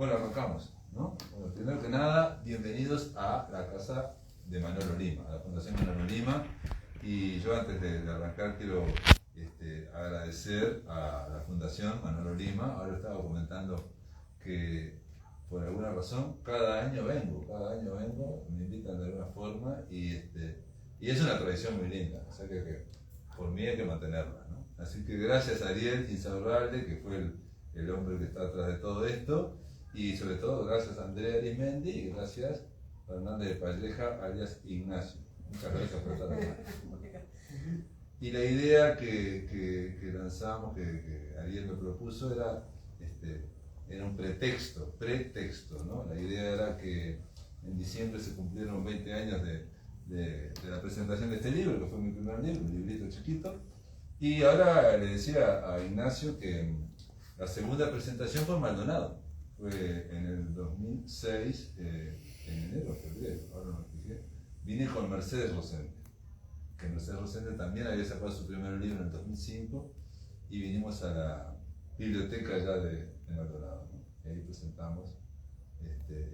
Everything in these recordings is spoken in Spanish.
Bueno, arrancamos, ¿no? Bueno, primero que nada, bienvenidos a la casa de Manolo Lima, a la Fundación Manolo Lima. Y yo antes de arrancar quiero agradecer a la Fundación Manolo Lima. Ahora estaba comentando que por alguna razón cada año vengo, me invitan de alguna forma y es una tradición muy linda, o sea que por mí hay que mantenerla, ¿no? Así que gracias a Ariel Insaurralde, que fue el hombre que está atrás de todo esto, y sobre todo gracias a Andrea Arismendi y gracias a Hernández de Palleja, alias Ignacio. Muchas gracias por estar acá. Y la idea que lanzamos, que Ariel me propuso, era un pretexto, ¿no? La idea era que en diciembre se cumplieron 20 años de la presentación de este libro, que fue mi primer libro, un librito chiquito. Y ahora le decía a Ignacio que la segunda presentación fue en Maldonado. Fue en el 2006, en enero o febrero, ahora no me fijé. Vine con Mercedes Rosende, que Mercedes Rosende también había sacado su primer libro en el 2005, y vinimos a la biblioteca ya de Maldonado, ¿no? Y ahí presentamos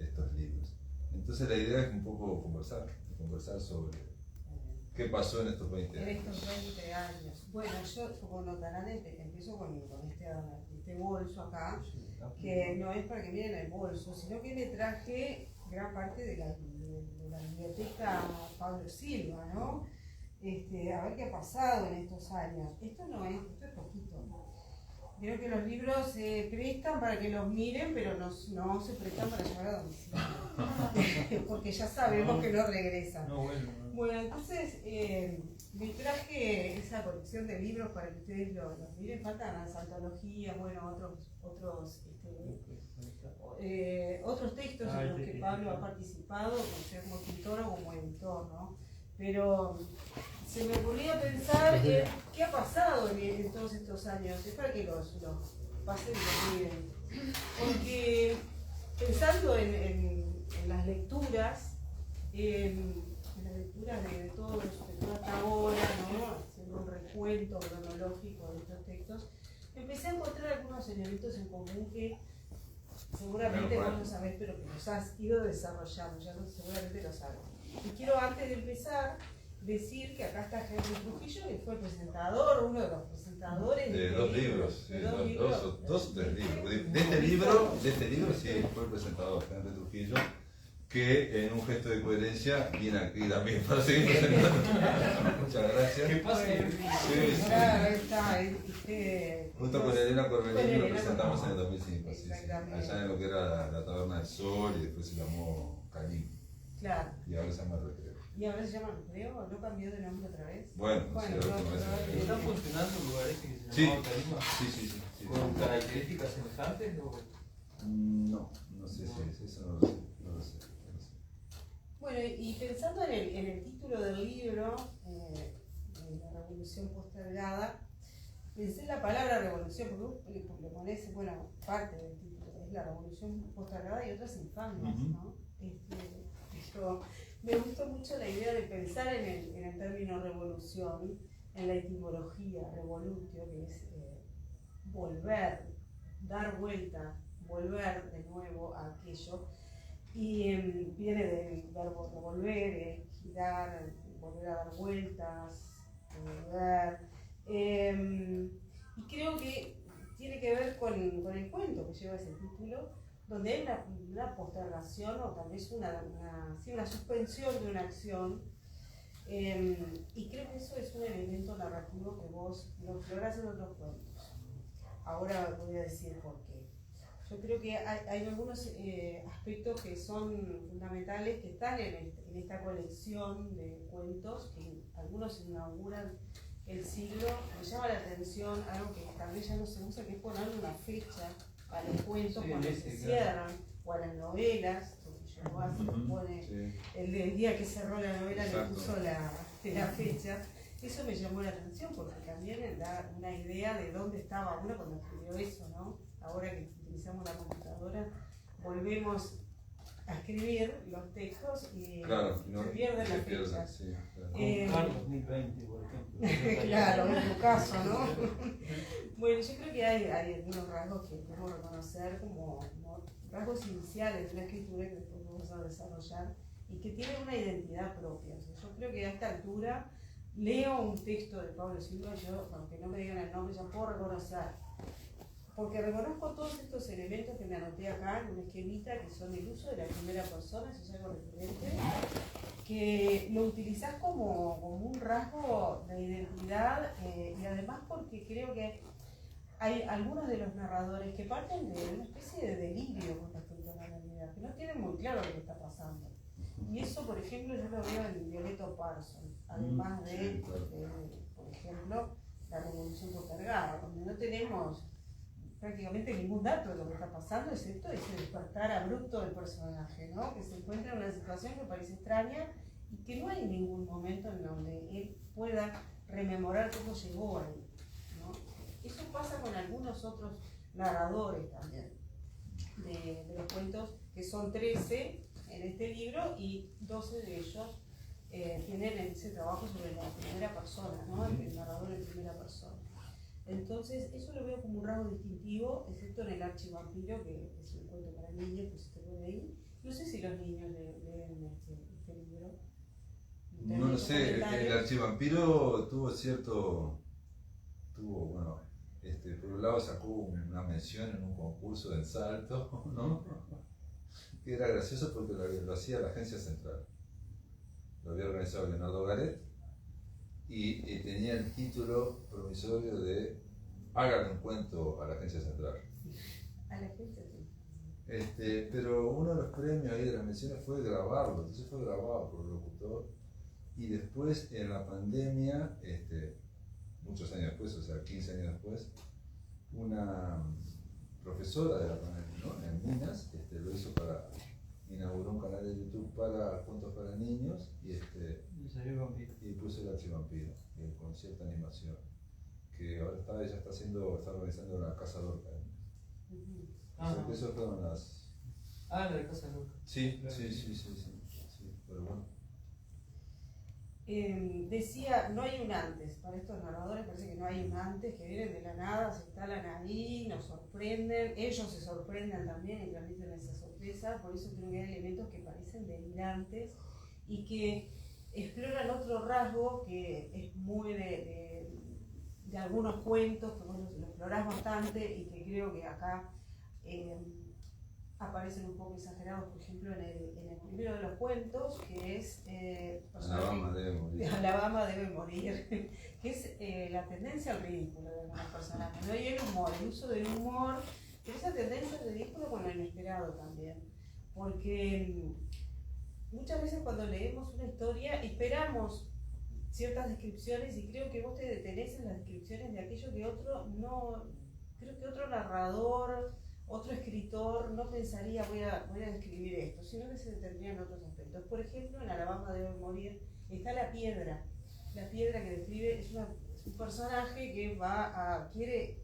estos libros. Entonces la idea es un poco conversar sobre qué pasó en estos 20 años. En estos 20 años. Bueno, yo, como notarán, empiezo con este bolso acá, que no es para que miren el bolso, sino que le traje gran parte de la biblioteca Pablo Silva, ¿no? A ver qué ha pasado en estos años. Esto es poquito. Creo que los libros se prestan para que los miren, pero no se prestan para llevar a domicilio. Porque ya sabemos que no regresan. Bueno, entonces me traje esa colección de libros para que ustedes los miren. Faltan las antologías, bueno, otros textos en los que Pablo ha participado, como escritor o como editor, ¿no? Pero se me ocurría pensar qué ha pasado en todos estos años. Es para que los pasen y los miren. Porque pensando en las lecturas, de todo hasta ahora, ¿no? Haciendo un recuento cronológico de estos textos, empecé a encontrar algunos elementos en común que seguramente vos no sabés, pero que los has ido desarrollando, seguramente lo sabes. Y quiero, antes de empezar, decir que acá está Henry Trujillo, que fue el presentador, uno de los presentadores de dos libros, dos o tres libros. De este libro sí fue el presentador, Henry Trujillo, que en un gesto de coherencia viene aquí también para seguir presentando. Muchas gracias. ¿Qué pasa? Justo con Elena Corbellini lo presentamos en el 2005, sí, allá en lo que era la Taberna del Sol, y después se llamó Calim. Claro. Y ahora se llama Recreo. ¿Y ahora se llama Recreo? ¿No cambió de nombre otra vez? Bueno, ¿Están funcionando lugares que se llaman Calima? Sí. ¿Con características semejantes? No sé si eso no lo sé. Bueno, y pensando en el título del libro, La Revolución Postergada, pensé en la palabra revolución, porque le pones, bueno, parte del título, es la revolución postergada y otras infamias, ¿no? Me gustó mucho la idea de pensar en el término revolución, en la etimología, revolutio, que es volver, dar vuelta, volver de nuevo a aquello. Y viene del verbo revolver, girar, volver a dar vueltas, volver. Y creo que tiene que ver con el cuento que lleva ese título, donde hay una postergación o tal vez una suspensión de una acción. Y creo que eso es un elemento narrativo que vos lo explorás en otros cuentos. Ahora voy a decir por qué. Yo creo que hay algunos aspectos que son fundamentales, que están en esta colección de cuentos, que algunos inauguran el siglo. Me llama la atención algo que tal vez ya no se usa, que es ponerle una fecha a los cuentos cuando se cierran, o a las novelas, porque yo pone el día que cerró la novela le puso la fecha. Eso me llamó la atención porque también da una idea de dónde estaba uno cuando escribió eso, ¿no? Ahora que utilizamos la computadora, volvemos a escribir los textos y Claro, no, se pierden se las pierde, fechas. sí, claro. Con Carlos 2020, por ejemplo. Claro, en tu caso, ¿no? Bueno, yo creo que hay algunos rasgos que podemos reconocer como rasgos iniciales de la escritura que después vamos a desarrollar y que tienen una identidad propia. O sea, yo creo que a esta altura leo un texto de Pablo Silva, yo, aunque no me digan el nombre, ya puedo reconocer. Porque reconozco todos estos elementos que me anoté acá en un esquemita, que son el uso de la primera persona, eso es algo recurrente, que lo utilizás como un rasgo de identidad y además porque creo que hay algunos de los narradores que parten de una especie de delirio con respecto a la realidad, que no tienen muy claro lo que está pasando. Y eso, por ejemplo, yo lo veo en Violetto Parson, además de, por ejemplo, la Revolución Postergada, donde no tenemos prácticamente ningún dato de lo que está pasando, excepto ese despertar abrupto del personaje, ¿no? Que se encuentra en una situación que parece extraña y que no hay ningún momento en donde él pueda rememorar cómo llegó ahí, ¿no? Eso pasa con algunos otros narradores también, de los cuentos, que son 13 en este libro y 12 de ellos tienen ese trabajo sobre la primera persona, ¿no? El narrador en primera persona. Entonces, eso lo veo como un rasgo distintivo, excepto en el Archivampiro, que es un cuento para niños, pues se pone ahí. No sé si los niños leen este libro. No lo sé, el Archivampiro bueno, por un lado sacó una mención en un concurso de Salto, ¿no? Que era gracioso porque lo hacía la Agencia Central. Lo había organizado Leonardo Garet y tenía el título promisorio de Hágale un cuento a la Agencia Central. A la Agencia Central. Pero uno de los premios ahí de las menciones fue grabarlo, entonces fue grabado por el locutor y después en la pandemia, muchos años después, o sea 15 años después, una profesora de la pandemia, ¿no? En Minas lo hizo inauguró un canal de YouTube para cuentos para niños y puso el Archivampiro con cierta animación que ahora ella está organizando la Casa Lorca. Eso fueron las... Ah, la Casa Lorca. Sí, pero bueno. Decía, no hay un antes, para estos narradores parece que no hay un antes, que vienen de la nada, se instalan ahí, nos sorprenden, ellos se sorprenden también y transmiten esa sorpresa, por eso creo que hay elementos que parecen delirantes y que exploran otro rasgo que es muy de algunos cuentos, que vos lo explorás bastante y que creo que acá aparecen un poco exagerados, por ejemplo, en el primero de los cuentos, que es Alabama debe morir. Alabama debe morir, que es la tendencia al ridículo de algunos personajes, ¿no? Y el humor, el uso del humor, pero esa tendencia al ridículo con lo inesperado también, porque muchas veces cuando leemos una historia esperamos ciertas descripciones y creo que vos te detenés en las descripciones de aquello que otro no, creo que otro narrador, otro escritor no pensaría voy a describir esto, sino que se detendría en otros aspectos. Por ejemplo, en Alabama debe morir está la piedra que describe, es un personaje que quiere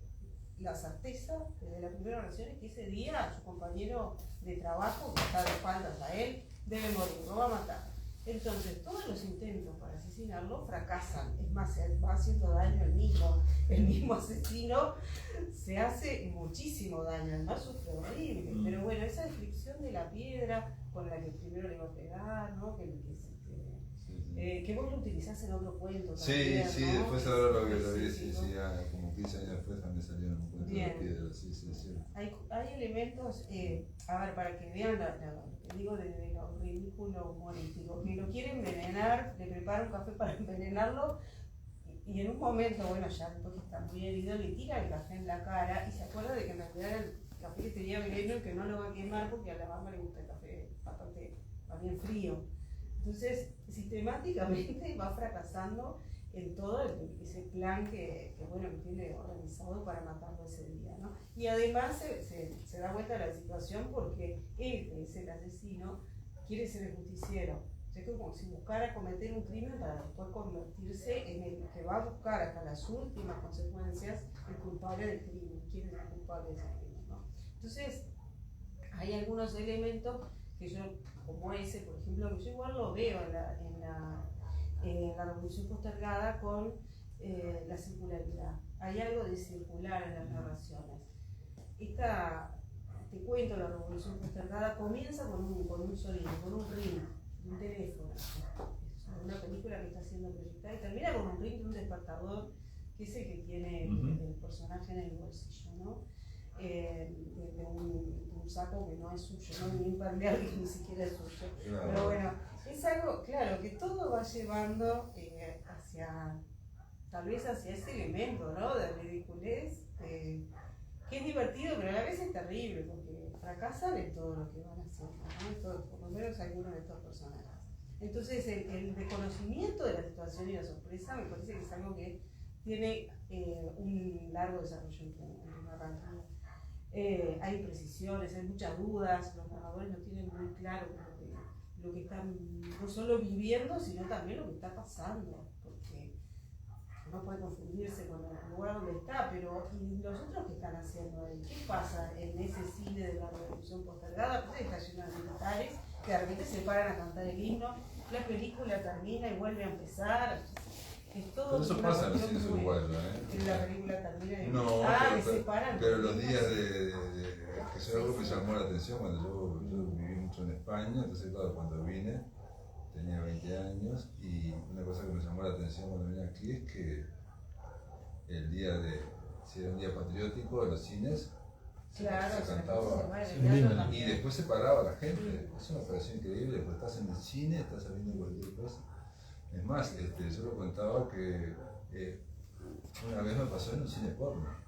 la certeza desde la primera oración es que ese día su compañero de trabajo, que está de espaldas a él, debe morir, lo va a matar. Entonces, todos los intentos para asesinarlo fracasan. Es más, se va haciendo daño el mismo asesino, se hace muchísimo daño, además sufre horrible. Pero bueno, esa descripción de la piedra con la que primero le iba a pegar, ¿no? Que vos lo utilizás en otro cuento también, sí, ¿no? después ahora lo que lo vi, como 15 años después también salieron un cuento de la piedra, sí. Hay elementos, a ver, para que vean lo que digo de lo ridículo humorístico, que lo quiere envenenar, le prepara un café para envenenarlo y en un momento, bueno, ya después que está muy herido, le tira el café en la cara y se acuerda de que en realidad era el café que tenía veneno y que no lo va a quemar porque a la mamá le gusta el café bastante más bien frío. Entonces, sistemáticamente va fracasando en todo ese plan que tiene organizado para matarlo ese día, ¿no? Y además se da vuelta a la situación porque él, que es el asesino, quiere ser el justiciero. O sea, es como si buscara cometer un crimen para después convertirse en el que va a buscar hasta las últimas consecuencias el culpable del crimen. ¿Quién es el culpable de ese crimen, no? Entonces, hay algunos elementos que yo, como ese, por ejemplo, que yo igual lo veo en la revolución postergada con la circularidad. Hay algo de circular en las narraciones. Te cuento, la revolución postergada comienza con un sonido, con un ring, un teléfono. Es una película que está siendo proyectada y termina con un ring de un despertador, que es el que tiene el personaje en el bolsillo, ¿no? De un saco que no es suyo, ¿no? Ni impermeable que ni siquiera es suyo. Claro. Pero bueno, es algo, claro, que todo va llevando tal vez hacia ese elemento, ¿no? De ridiculez, que es divertido, pero a la vez es terrible, porque fracasan en todo lo que van haciendo, ¿no? Por lo menos algunos de estos personajes. Entonces, el reconocimiento de la situación y la sorpresa me parece que es algo que tiene un largo desarrollo en la narrativa. Hay imprecisiones, hay muchas dudas, los narradores no tienen muy claro lo que están no solo viviendo, sino también lo que está pasando, porque no puede confundirse con el lugar donde está, pero ¿y los otros qué están haciendo ahí? ¿Qué pasa en ese cine de la revolución postergada? Pues está lleno de militares que de repente se paran a cantar el himno, la película termina y vuelve a empezar. Es todo. Pero eso pasa en los cines uruguayos, ¿eh? La película termina y no, se paran. pero los días que es algo que llamó la atención cuando yo viví mucho en España, entonces claro, cuando vine tenía 20 años y una cosa que me llamó la atención cuando vine aquí es que el día si era un día patriótico de los cines, claro, se cantaba y después se paraba la gente. Eso me pareció increíble, porque estás en el cine, estás sabiendo cualquier cosa. Es más, yo lo contaba que una vez me pasó en un cine porno.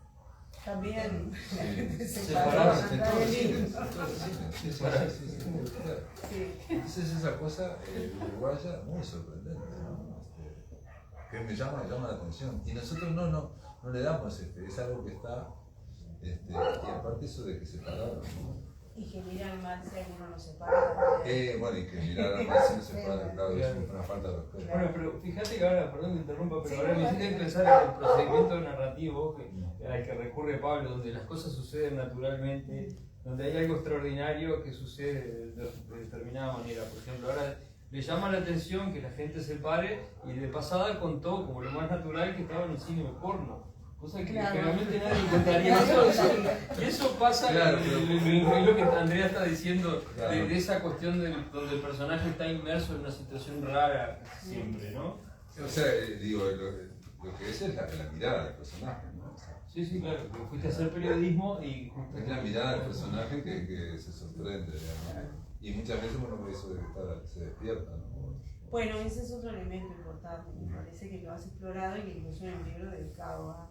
También se pararon en todos los cines. Entonces esa cosa uruguaya muy sorprendente, ¿no? Que me llama la atención. Y nosotros no le damos, es algo que está, y aparte eso de que se pararon, ¿no? Y que miran mal si alguno no se para. Bueno, y que mirar mal si no se para, claro, es una falta de respeto. Bueno, pero fíjate que ahora, perdón que interrumpa, pero ahora me hiciste pensar en el procedimiento narrativo al que recurre Pablo, donde las cosas suceden naturalmente, donde hay algo extraordinario que sucede de determinada manera. Por ejemplo, ahora le llama la atención que la gente se pare y de pasada contó como lo más natural que estaba en el cine porno. Cosa que generalmente nadie contaría. Y eso pasa, claro, es lo que Andrea está diciendo, claro, de esa cuestión donde el personaje está inmerso en una situación rara siempre, ¿no? O sea, digo, lo que es la mirada del personaje, ¿no? O sea, Sí, claro, que fuiste a hacer periodismo y... es la mirada del personaje que se sorprende, digamos. Y muchas veces uno eso de que se despierta, ¿no? Bueno, ese es otro elemento importante, me parece que lo has explorado y que incluso en el libro dedicado a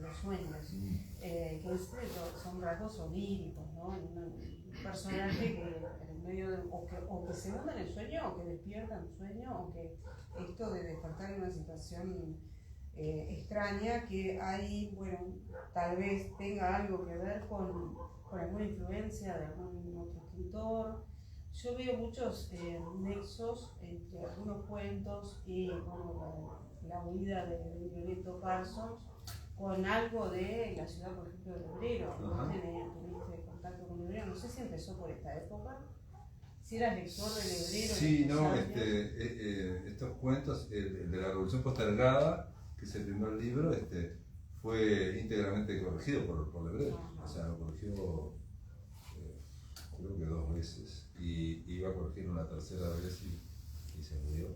los sueños, que son rasgos oníricos, ¿no? Un personaje que en el medio de, o que se hunde en el sueño, o que despierta en el sueño, o que esto de despertar en una situación extraña, que ahí, bueno, tal vez tenga algo que ver con alguna influencia de algún otro escritor. Yo veo muchos nexos entre algunos cuentos y la huida de Violetto Parsons con algo de la ciudad, por ejemplo, de Lebrero. ¿No? ¿Tuviste contacto con Lebrero? No sé si empezó por esta época. Si eras lector de Lebrero. Sí, no, estos cuentos, el de la Revolución Postergada, que es el primer libro, fue íntegramente corregido por Lebrero. O sea, lo corrigió creo que 2 veces. Y iba a corregir una tercera vez y se murió.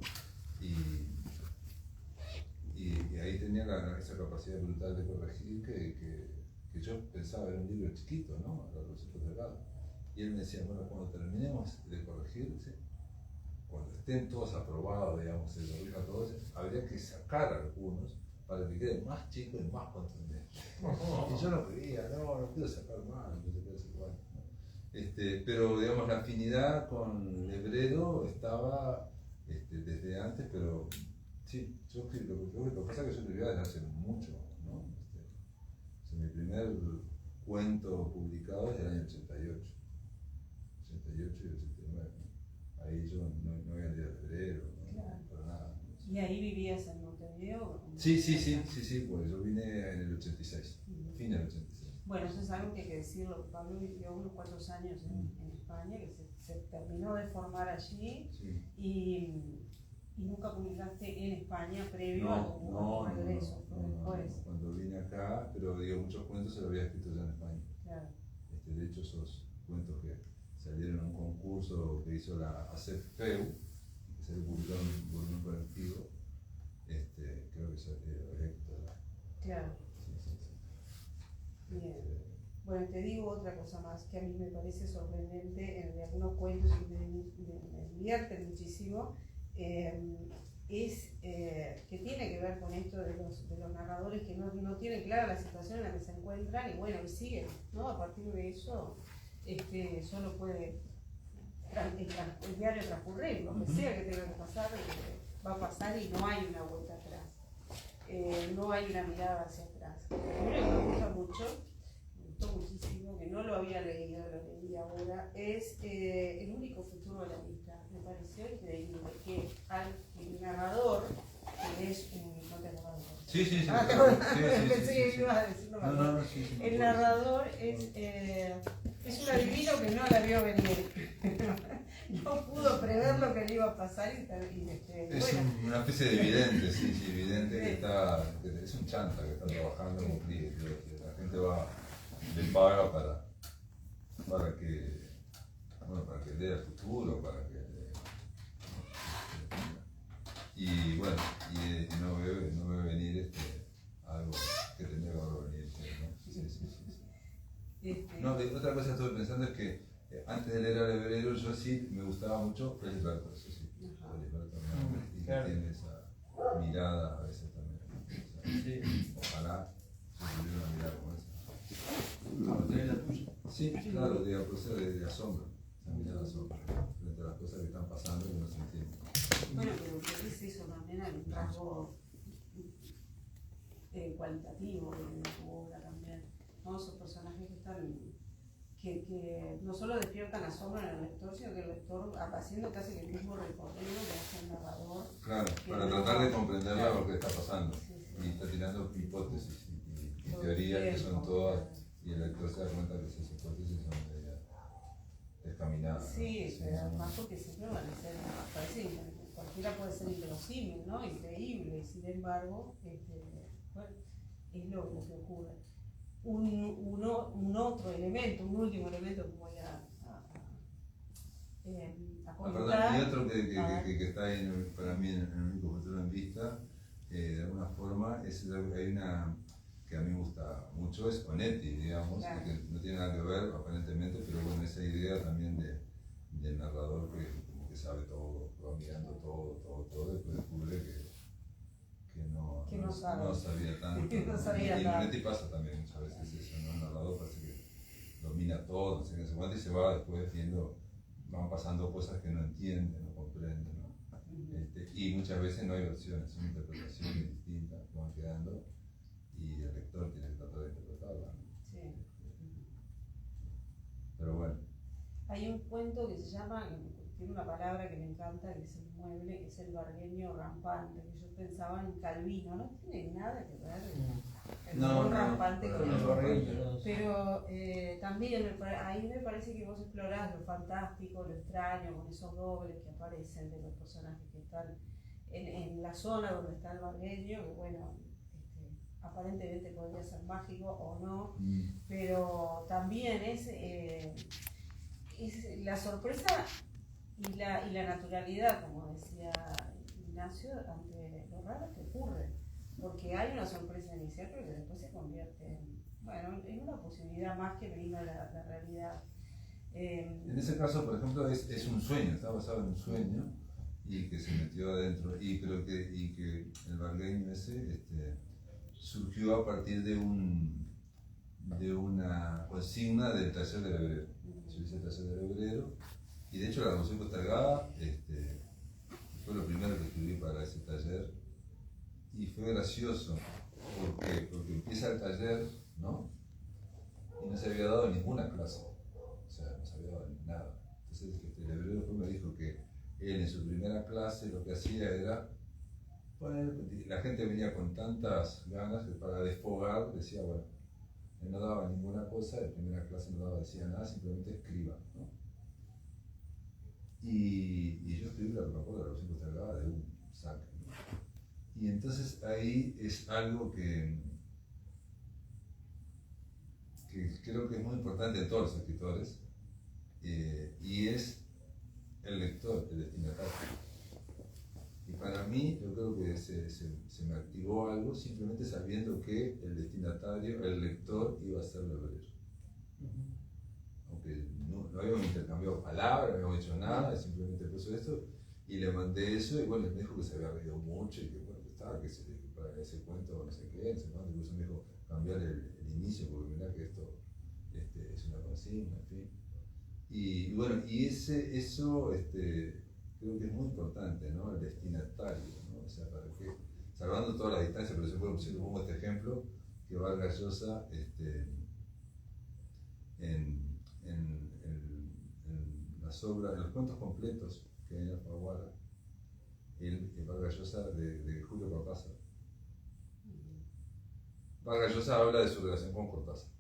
Y ahí tenía esa capacidad brutal de corregir que yo pensaba era un libro chiquito, ¿no? La Revolución Postergada. Y él me decía, bueno, cuando terminemos de corregir, ¿sí? Cuando estén todos aprobados, digamos, se corrija todos, habría que sacar algunos para que queden más chicos y más contundentes. Y yo no quería, no quiero sacar más, no sé qué hacer igual. Pero digamos, la afinidad con Lebrero estaba desde antes, pero sí, lo que pasa es que yo escribía desde hace mucho, ¿no? Mi primer cuento publicado es del año 88 y 89. ¿No? Ahí yo no había leído Lebrero, ¿no? Claro. Para nada. ¿No? ¿Y ahí vivías en Montevideo? Sí, porque yo vine en el 86, fin del 86. Bueno, eso es algo que hay que decirlo. Pablo vivió unos cuantos años en España, que se terminó de formar allí, Sí. y nunca publicaste en España previo a tu No, regreso, fue después. Cuando vine acá, pero digo, muchos cuentos se los había escrito ya en España. Claro. De hecho, esos cuentos que salieron en un concurso que hizo la ACFEU, que se publicó en un volumen colectivo, creo que se había escrito ya. Claro. Sí. Bien. Bueno, te digo otra cosa más que a mí me parece sorprendente en algunos cuentos y me divierte muchísimo, es que tiene que ver con esto de los narradores que no tienen clara la situación en la que se encuentran y bueno, y siguen, ¿no? A partir de eso, solo puede el diario transcurrir, lo que sea que tenga que pasar, va a pasar y no hay una vuelta atrás, no hay una mirada hacia atrás. Primero que me gusta mucho, me gustó muchísimo, que no lo había leído, lo leí ahora, es El único futuro de la amistad. Me pareció increíble que el narrador, que es un... ¿No te acordás? Sí. Pensé que ibas a decir, no me acuerdo. No, sí. El narrador es un adivino que no la vio venir. No pudo prever lo que le iba a pasar y es bueno. una especie de vidente, sí, vidente que es un chanta que está trabajando con clientes. La gente le paga para que lea el futuro, para que y bueno, y no ve venir algo que tenía que haber venido, ¿no? Sí. No, otra cosa que estuve pensando es que antes de leer al hebrero yo sí me gustaba mucho Felisberto, eso sí. Felisberto y claro. tiene esa mirada a veces también. Sí. Ojalá se pudiera una mirada como esa. ¿No tenés la tuya? Sí, claro, de asombro, esa mirada de asombro frente a las cosas que están pasando y que no se entienden. Bueno, pero ¿qué es eso también? Hay un rasgo cualitativo de tu obra también, ¿no? Esos personajes que no solo despiertan asombro en el lector, sino que el lector va haciendo casi el mismo recorrido que hace el narrador. Claro, para tratar de comprender lo que está pasando. Y está tirando hipótesis y teorías que son todas, y el lector se da cuenta que esas hipótesis son medias descaminadas. Sí, pero además porque siempre van a ser, parece que cualquiera puede ser inverosímil, ¿no? Increíble, sin embargo, bueno, es lo que ocurre. Un otro elemento, un último elemento que voy a comentar. Y otro que está ahí para mí en el único futuro en vista, de alguna forma, hay una que a mí me gusta mucho, es Onetti, digamos, Claro. que no tiene nada que ver aparentemente, pero bueno, esa idea también del narrador que como que sabe todo, va mirando todo, después descubre que no sabía tanto. Que no sabía y tanto. Onetti pasa también muchas veces eso, ¿no? El narrador parece que domina todo, no sé qué, no sé cuánto, y se va después viendo, van pasando cosas que no entiende, no comprende, ¿no? Y muchas veces no hay versiones, son interpretaciones distintas que van quedando y el lector tiene que tratar de interpretarla, ¿no? Sí. Pero bueno. Hay un cuento que se llama, tiene una palabra que me encanta, que es el mueble, que es el bargueño rampante, que yo pensaba en Calvino, no tiene nada que ver el No, rampante con el bargueño, no. Pero también ahí me parece que vos explorás lo fantástico, lo extraño, con esos dobles que aparecen de los personajes que están en la zona donde está el bargueño, que bueno, aparentemente podría ser mágico o no, pero también es la sorpresa y la naturalidad, como decía Ignacio, ante lo raro que ocurre, porque hay una sorpresa inicial pero que después se convierte en una posibilidad más que brinda la realidad. En ese caso, por ejemplo, es un sueño, está basado en un sueño y que se metió adentro, y creo que el bargueño ese surgió a partir de una consigna del taller del hebrero. Yo hice el taller del hebrero y de hecho la Revolución Postergada fue lo primero que escribí para ese taller y fue gracioso porque empieza el taller, ¿no? Y no se había dado ninguna clase, o sea, no se había dado nada. Entonces el hebrero después me dijo que él en su primera clase lo que hacía era, bueno, la gente venía con tantas ganas que para desfogar decía, bueno, él no daba ninguna cosa, en primera clase no decía nada, simplemente escriba, ¿no? Y yo escribí me acuerdo, la versión postergada de un saque, ¿no? Y entonces ahí es algo que creo que es muy importante en todos los escritores, y es el lector, el destinatario. Y para mí, yo creo que se me activó algo simplemente sabiendo que el destinatario, el lector, iba a ser Lebrero. Aunque no habíamos intercambiado palabras, no habíamos hecho nada, simplemente puso esto y le mandé eso. Y bueno, me dijo que se había reído mucho y que bueno, que estaba, que para ese cuento, no sé qué, no sé cuánto. Incluso me dijo cambiar el inicio porque mirá que esto es una consigna, en fin. Y bueno, y eso creo que es muy importante, ¿no? El destinatario, ¿no? O sea, para que, salvando todas las distancias, pero siempre pongo este ejemplo, que Vargas Llosa, en las obras, en los cuentos completos que hay en Alfaguara, el Vargas Llosa de Julio Cortázar. Vargas Llosa habla de su relación con Cortázar.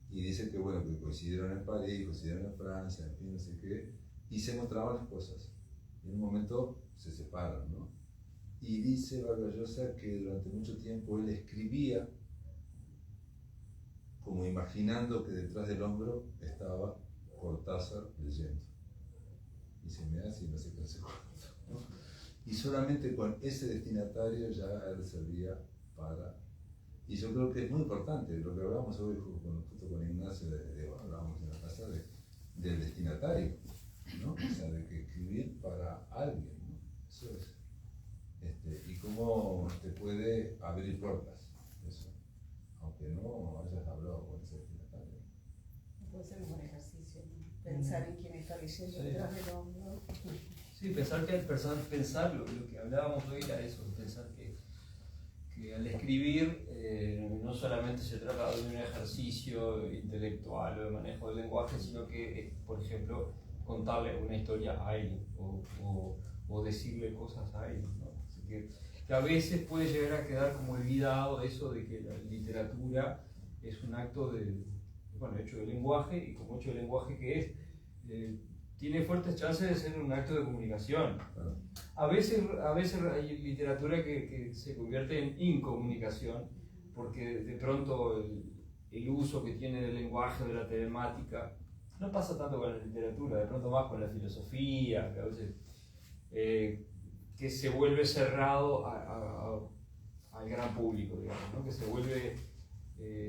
Y dice que bueno, que coincidieron en París, coincidieron en Francia, en fin, no sé qué, y se mostraban las cosas. Y en un momento se separan, ¿no? Y dice Vargas Llosa que durante mucho tiempo él escribía como imaginando que detrás del hombro estaba Cortázar leyendo. Y se me hace y no sé qué hace cuánto, ¿no? Y solamente con ese destinatario ya él servía para... Y yo creo que es muy importante, lo que hablamos hoy justo con Ignacio, hablábamos en la casa del destinatario, ¿no? O sea, de que escribir para alguien, ¿no? Eso es. Y cómo te puede abrir puertas, eso, aunque no hayas hablado con ese destinatario. Puede ser un buen ejercicio, ¿no? Pensar en quién está leyendo detrás del hombro. Sí, pensar que pensar lo que hablábamos hoy era eso, pensar que al escribir no solamente se trata de un ejercicio intelectual o de manejo del lenguaje, sino que, por ejemplo, contarle una historia a alguien o decirle cosas a alguien, ¿no? Así que a veces puede llegar a quedar como olvidado eso de que la literatura es un acto hecho de lenguaje, y como hecho de lenguaje que es, tiene fuertes chances de ser un acto de comunicación. A veces hay literatura que se convierte en incomunicación, porque de pronto el uso que tiene del lenguaje, de la telemática, no pasa tanto con la literatura, de pronto más con la filosofía, que a veces que se vuelve cerrado al gran público, digamos, ¿no? Que se vuelve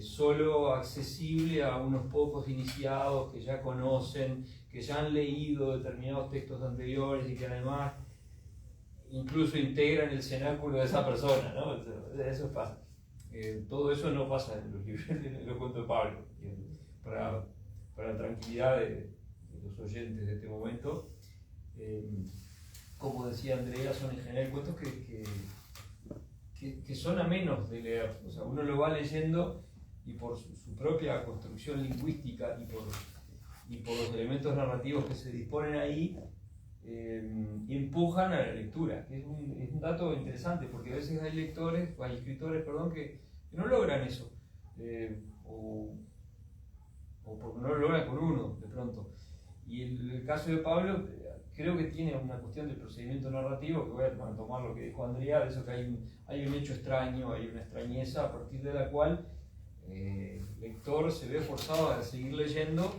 solo accesible a unos pocos iniciados que ya conocen, que ya han leído determinados textos anteriores y que además incluso integran el cenáculo de esa persona, ¿no? Eso pasa. Todo eso no pasa en los libros, en los cuentos de Pablo. Para la tranquilidad de los oyentes de este momento, como decía Andrea, son en general cuentos que son amenos de leer. O sea, uno lo va leyendo y por su propia construcción lingüística y por los elementos narrativos que se disponen ahí, empujan a la lectura, que es un dato interesante, porque a veces hay escritores, que no logran eso, o porque no lo logran con uno, de pronto. Y el caso de Pablo, creo que tiene una cuestión del procedimiento narrativo, que voy a tomar lo que dijo Andrea, de eso que hay un hecho extraño, hay una extrañeza a partir de la cual el lector se ve forzado a seguir leyendo,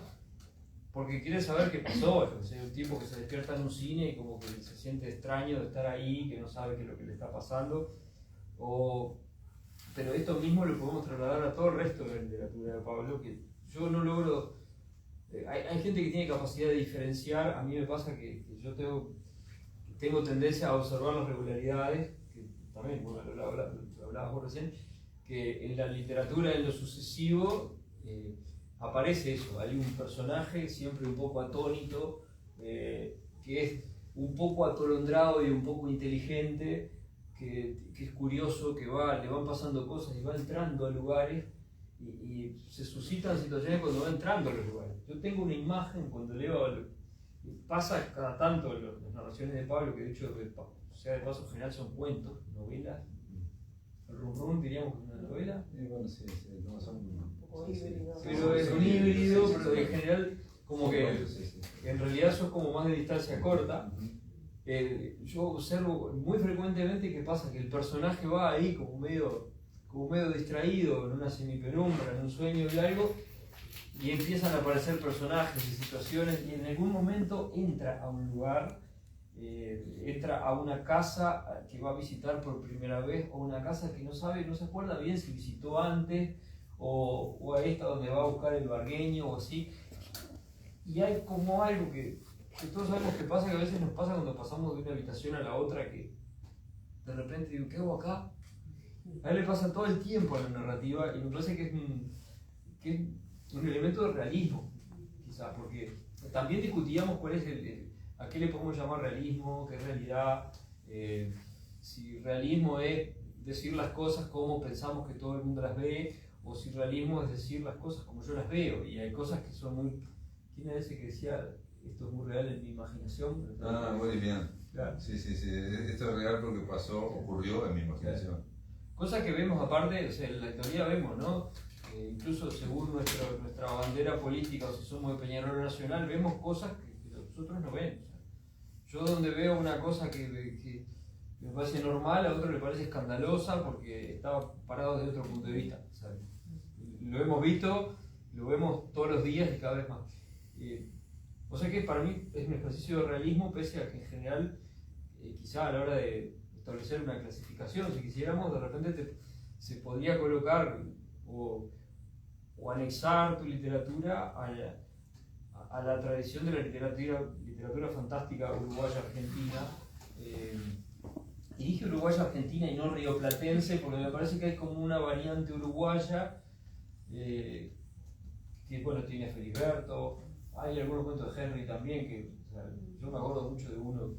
porque quiere saber qué pasó. Es un tipo que se despierta en un cine y como que se siente extraño de estar ahí, que no sabe qué es lo que le está pasando. Pero esto mismo lo podemos trasladar a todo el resto de la literatura de Pablo, que yo no logro... Hay gente que tiene capacidad de diferenciar. A mí me pasa que yo tengo tendencia a observar las regularidades, que también, bueno, lo hablabas vos recién, que en la literatura, en lo sucesivo, aparece eso. Hay un personaje siempre un poco atónito, que es un poco atolondrado y un poco inteligente, que es curioso, que le van pasando cosas y va entrando a lugares y se suscitan situaciones cuando va entrando a los lugares. Yo tengo una imagen cuando leo, pasa cada tanto las narraciones de Pablo, que de hecho, sea de paso general, son cuentos, novelas. El Rum Rum diríamos que es una novela. Bueno, sí, no, son un poco híbrido. Pero es un híbrido, pero en general como que en realidad sos como más de distancia corta. Yo observo muy frecuentemente que pasa que el personaje va ahí como medio distraído, en una semipenumbra, en un sueño de algo, y empiezan a aparecer personajes y situaciones, y en algún momento entra a un lugar, entra a una casa que va a visitar por primera vez, o una casa que no se acuerda bien si visitó antes, o a esta donde va a buscar el bargueño o así. Y hay como algo que todos sabemos que pasa, que a veces nos pasa cuando pasamos de una habitación a la otra, que de repente digo, ¿qué hago acá? A él le pasa todo el tiempo a la narrativa, y me parece que es un elemento de realismo, quizás, porque también discutíamos cuál es a qué le podemos llamar realismo, qué es realidad, si realismo es decir las cosas como pensamos que todo el mundo las ve, o si realismo es decir las cosas como yo las veo, y hay cosas que son muy... ¿Quién era ese que decía, esto es muy real en mi imaginación? Muy bien. Claro. Sí, esto es real porque ocurrió en mi imaginación. Claro. Cosas que vemos aparte, o sea, en la teoría vemos, ¿no? Incluso según nuestra bandera política, o si somos de Peñarol Nacional, vemos cosas que los otros no ven. O sea, yo donde veo una cosa que me parece normal, a otro le parece escandalosa porque estaba parado desde otro punto de vista. O sea, lo hemos visto, lo vemos todos los días y cada vez más. O sea que para mí es un ejercicio de realismo, pese a que en general, quizá a la hora de establecer una clasificación, si quisiéramos, de repente se podría colocar o anexar tu literatura a la tradición de la literatura fantástica uruguaya-argentina. Y dije uruguaya-argentina y no rioplatense porque me parece que hay como una variante uruguaya que, bueno, tiene Feliberto, hay algunos cuentos de Henry también, que o sea, yo me acuerdo mucho de uno,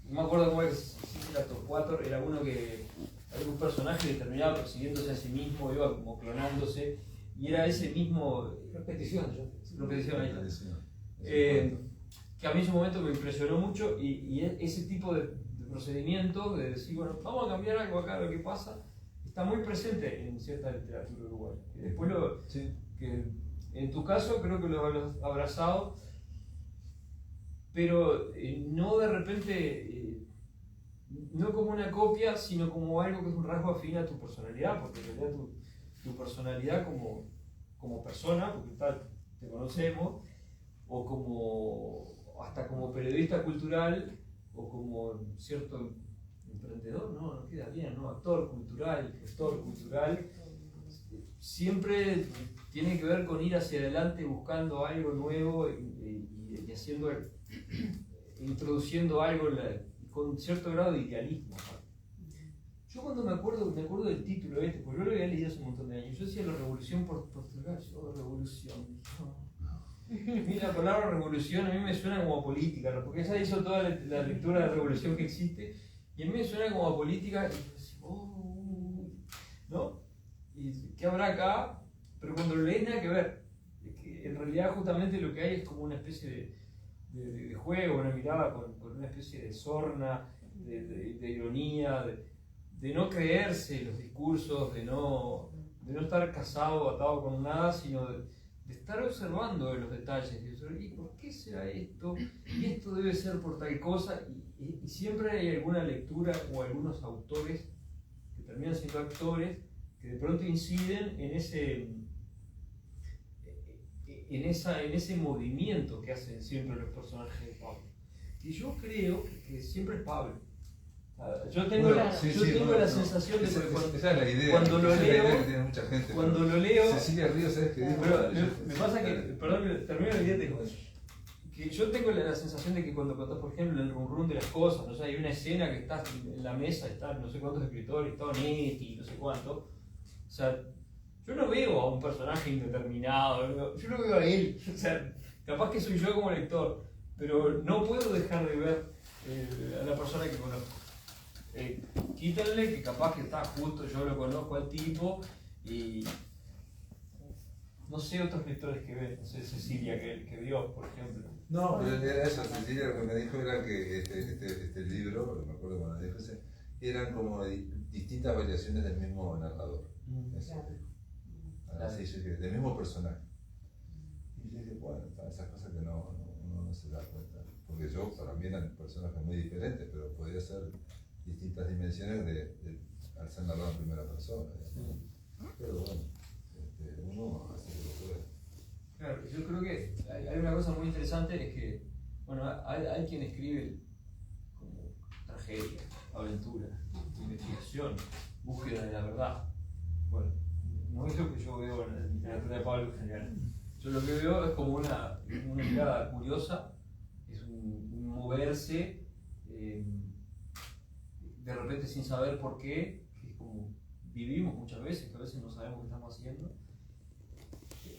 no me acuerdo cómo es, si era Torcuato, era uno que había un personaje que terminaba persiguiéndose a sí mismo, iba como clonándose, y era ese mismo... Repetición ahí. Que a mí en su momento me impresionó mucho, y ese tipo de procedimiento de decir, bueno, vamos a cambiar algo acá, lo que pasa, está muy presente en cierta literatura uruguaya. Y después que en tu caso creo que lo has abrazado, pero no de repente, no como una copia, sino como algo que es un rasgo afín a tu personalidad, porque en realidad tu personalidad como persona, porque tal, te conocemos, o hasta como periodista cultural, o como cierto emprendedor, no queda bien, ¿no? Actor cultural, gestor cultural, siempre tiene que ver con ir hacia adelante buscando algo nuevo y haciendo, introduciendo algo con cierto grado de idealismo. Yo cuando me acuerdo del título porque yo lo había leído hace un montón de años, yo decía la revolución portugal, revolución. Mira, la palabra revolución a mí me suena como a política, porque ella hizo toda la lectura de la revolución que existe, y a mí me suena como a política, ¿no? ¿Y qué habrá acá? Pero cuando lo lees nada que ver. Es que en realidad justamente lo que hay es como una especie de juego, una mirada con una especie de sorna, de ironía, de no creerse los discursos, de no estar casado o atado con nada, sino de estar observando los detalles. ¿Y por qué será esto? Y esto debe ser por tal cosa. Y siempre hay alguna lectura o algunos autores que terminan siendo actores que de pronto inciden en ese movimiento que hacen siempre los personajes de Pablo. Y yo creo que siempre es Pablo. Yo tengo la sensación de que esa es la idea. Cuando lo leo, Cecilia Ríos, ¿sabes qué dijo? Pero me pasa que, perdón, termino la idea, te digo, que yo tengo la sensación de que cuando contás, por ejemplo, el rum de las cosas, ¿no? O sea, hay una escena que estás en la mesa, están no sé cuántos escritores, está Onetti, no sé cuánto. O sea, yo no veo a un personaje indeterminado, yo lo veo a él. O sea, capaz que soy yo como lector, pero no puedo dejar de ver a la persona que conozco. Quítenle que capaz que está justo, yo lo conozco al tipo y no sé otros lectores que ven, no sé Cecilia que vio, por ejemplo. No, pero era eso, Cecilia lo que me dijo era que este libro, me acuerdo cuando dijo ese, eran como distintas variaciones del mismo narrador. Así, del mismo personaje. Y yo dije, bueno, esas cosas que uno no se da cuenta. eran personajes muy diferentes, pero podía ser distintas dimensiones al ser narrado en primera persona. Pero bueno, uno hace lo que puede. Claro, yo creo que hay una cosa muy interesante, es que, bueno, hay quien escribe como tragedia, aventura, investigación, búsqueda de la verdad. Bueno, no es lo que yo veo en la literatura de Pablo en general. Yo lo que veo es como una mirada curiosa, es un moverse de repente sin saber por qué, que es como vivimos muchas veces, que a veces no sabemos qué estamos haciendo,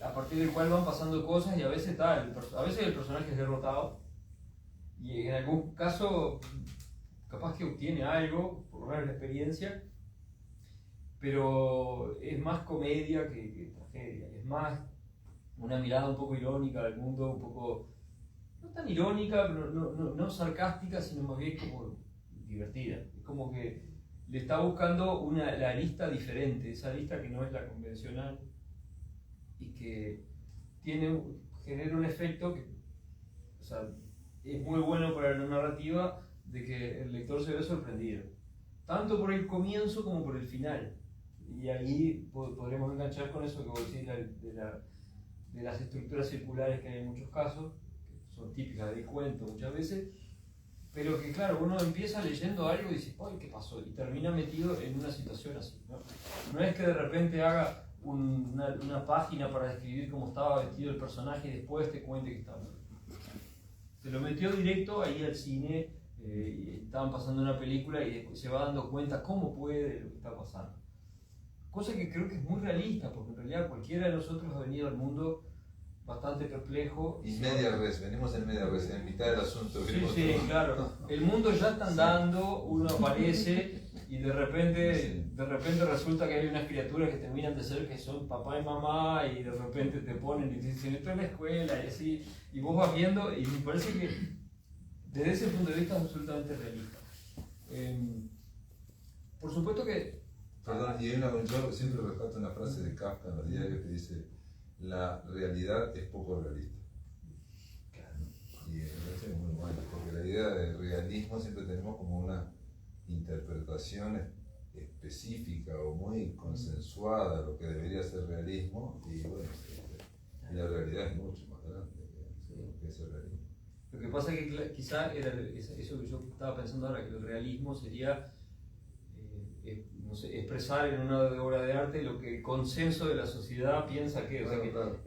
a partir del cual van pasando cosas y a veces a veces el personaje es derrotado y en algún caso capaz que obtiene algo, por lo menos la experiencia, pero es más comedia que tragedia, es más una mirada un poco irónica del mundo, un poco, no tan irónica, pero no sarcástica, sino más bien como divertida. Es como que le está buscando la lista diferente, esa lista que no es la convencional y que genera un efecto que, o sea, es muy bueno para la narrativa, de que el lector se ve sorprendido, tanto por el comienzo como por el final. Y ahí podremos enganchar con eso que vos decís de las estructuras circulares que hay en muchos casos, que son típicas del cuento muchas veces, pero que claro, uno empieza leyendo algo y dice, ¡ay, qué pasó! Y termina metido en una situación así, ¿no? No es que de repente haga una página para describir cómo estaba vestido el personaje y después te cuente que estaba. Se lo metió directo ahí al cine, y estaban pasando una película y después se va dando cuenta cómo puede lo que está pasando. Cosa que creo que es muy realista, porque en realidad cualquiera de nosotros ha venido al mundo bastante perplejo. Y media res, venimos en media res, en mitad del asunto. Sí, claro. El mundo ya está andando, uno aparece y de repente resulta que hay unas criaturas que terminan de ser que son papá y mamá y de repente te ponen y te dicen esto es la escuela y así, y vos vas viendo y me parece que desde ese punto de vista es absolutamente realista. Por supuesto que... Perdón, y yo siempre rescato una frase de Kafka en los diarios que dice: la realidad es poco realista. Y me parece muy bueno, porque la idea de realismo siempre tenemos como una interpretación específica o muy consensuada de lo que debería ser realismo, y bueno, y la realidad es mucho más grande que ese realismo. Lo que pasa es que quizá era eso que yo estaba pensando ahora, que el realismo sería no sé, expresar en una obra de arte lo que el consenso de la sociedad piensa que, Claro, o sea, claro.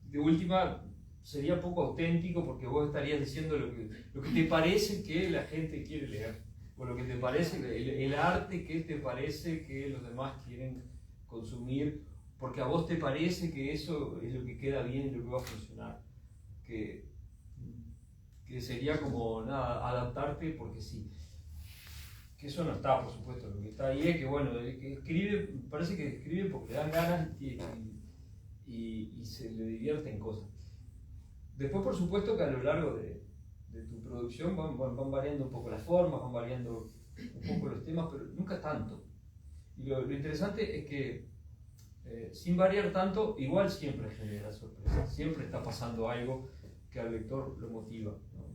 De última sería poco auténtico, porque vos estarías diciendo lo que te parece que la gente quiere leer, o lo que te parece, el arte que te parece que los demás quieren consumir, porque a vos te parece que eso es lo que queda bien y lo que va a funcionar. Que sería como nada, adaptarte porque sí. Que eso no está, por supuesto. Lo que está ahí es que, bueno, el que escribe, parece que escribe porque le dan ganas y se le divierte en cosas. Después, por supuesto, que a lo largo de tu producción van variando un poco las formas, van variando un poco los temas, pero nunca tanto. Y lo interesante es que, sin variar tanto, igual siempre genera sorpresa. Siempre está pasando algo que al lector lo motiva, ¿no?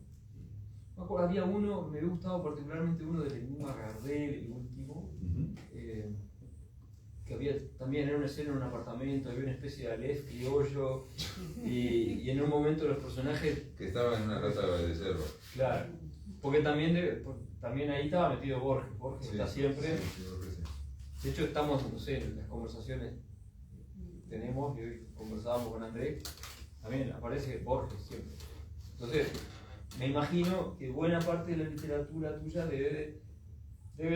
Me acuerdo, había uno, me había gustado particularmente uno del Enigma Gardel, el último, que había también era una escena en un apartamento, había una especie de Aleph criollo, y en un momento los personajes... Que estaban en una rata de cerro. Claro, porque también ahí estaba metido Borges Sí, está siempre. sí, sí. De hecho estamos, no sé, en las conversaciones que tenemos, y hoy conversábamos con Andrés, también aparece Borges siempre. Entonces, me imagino que buena parte de la literatura tuya debe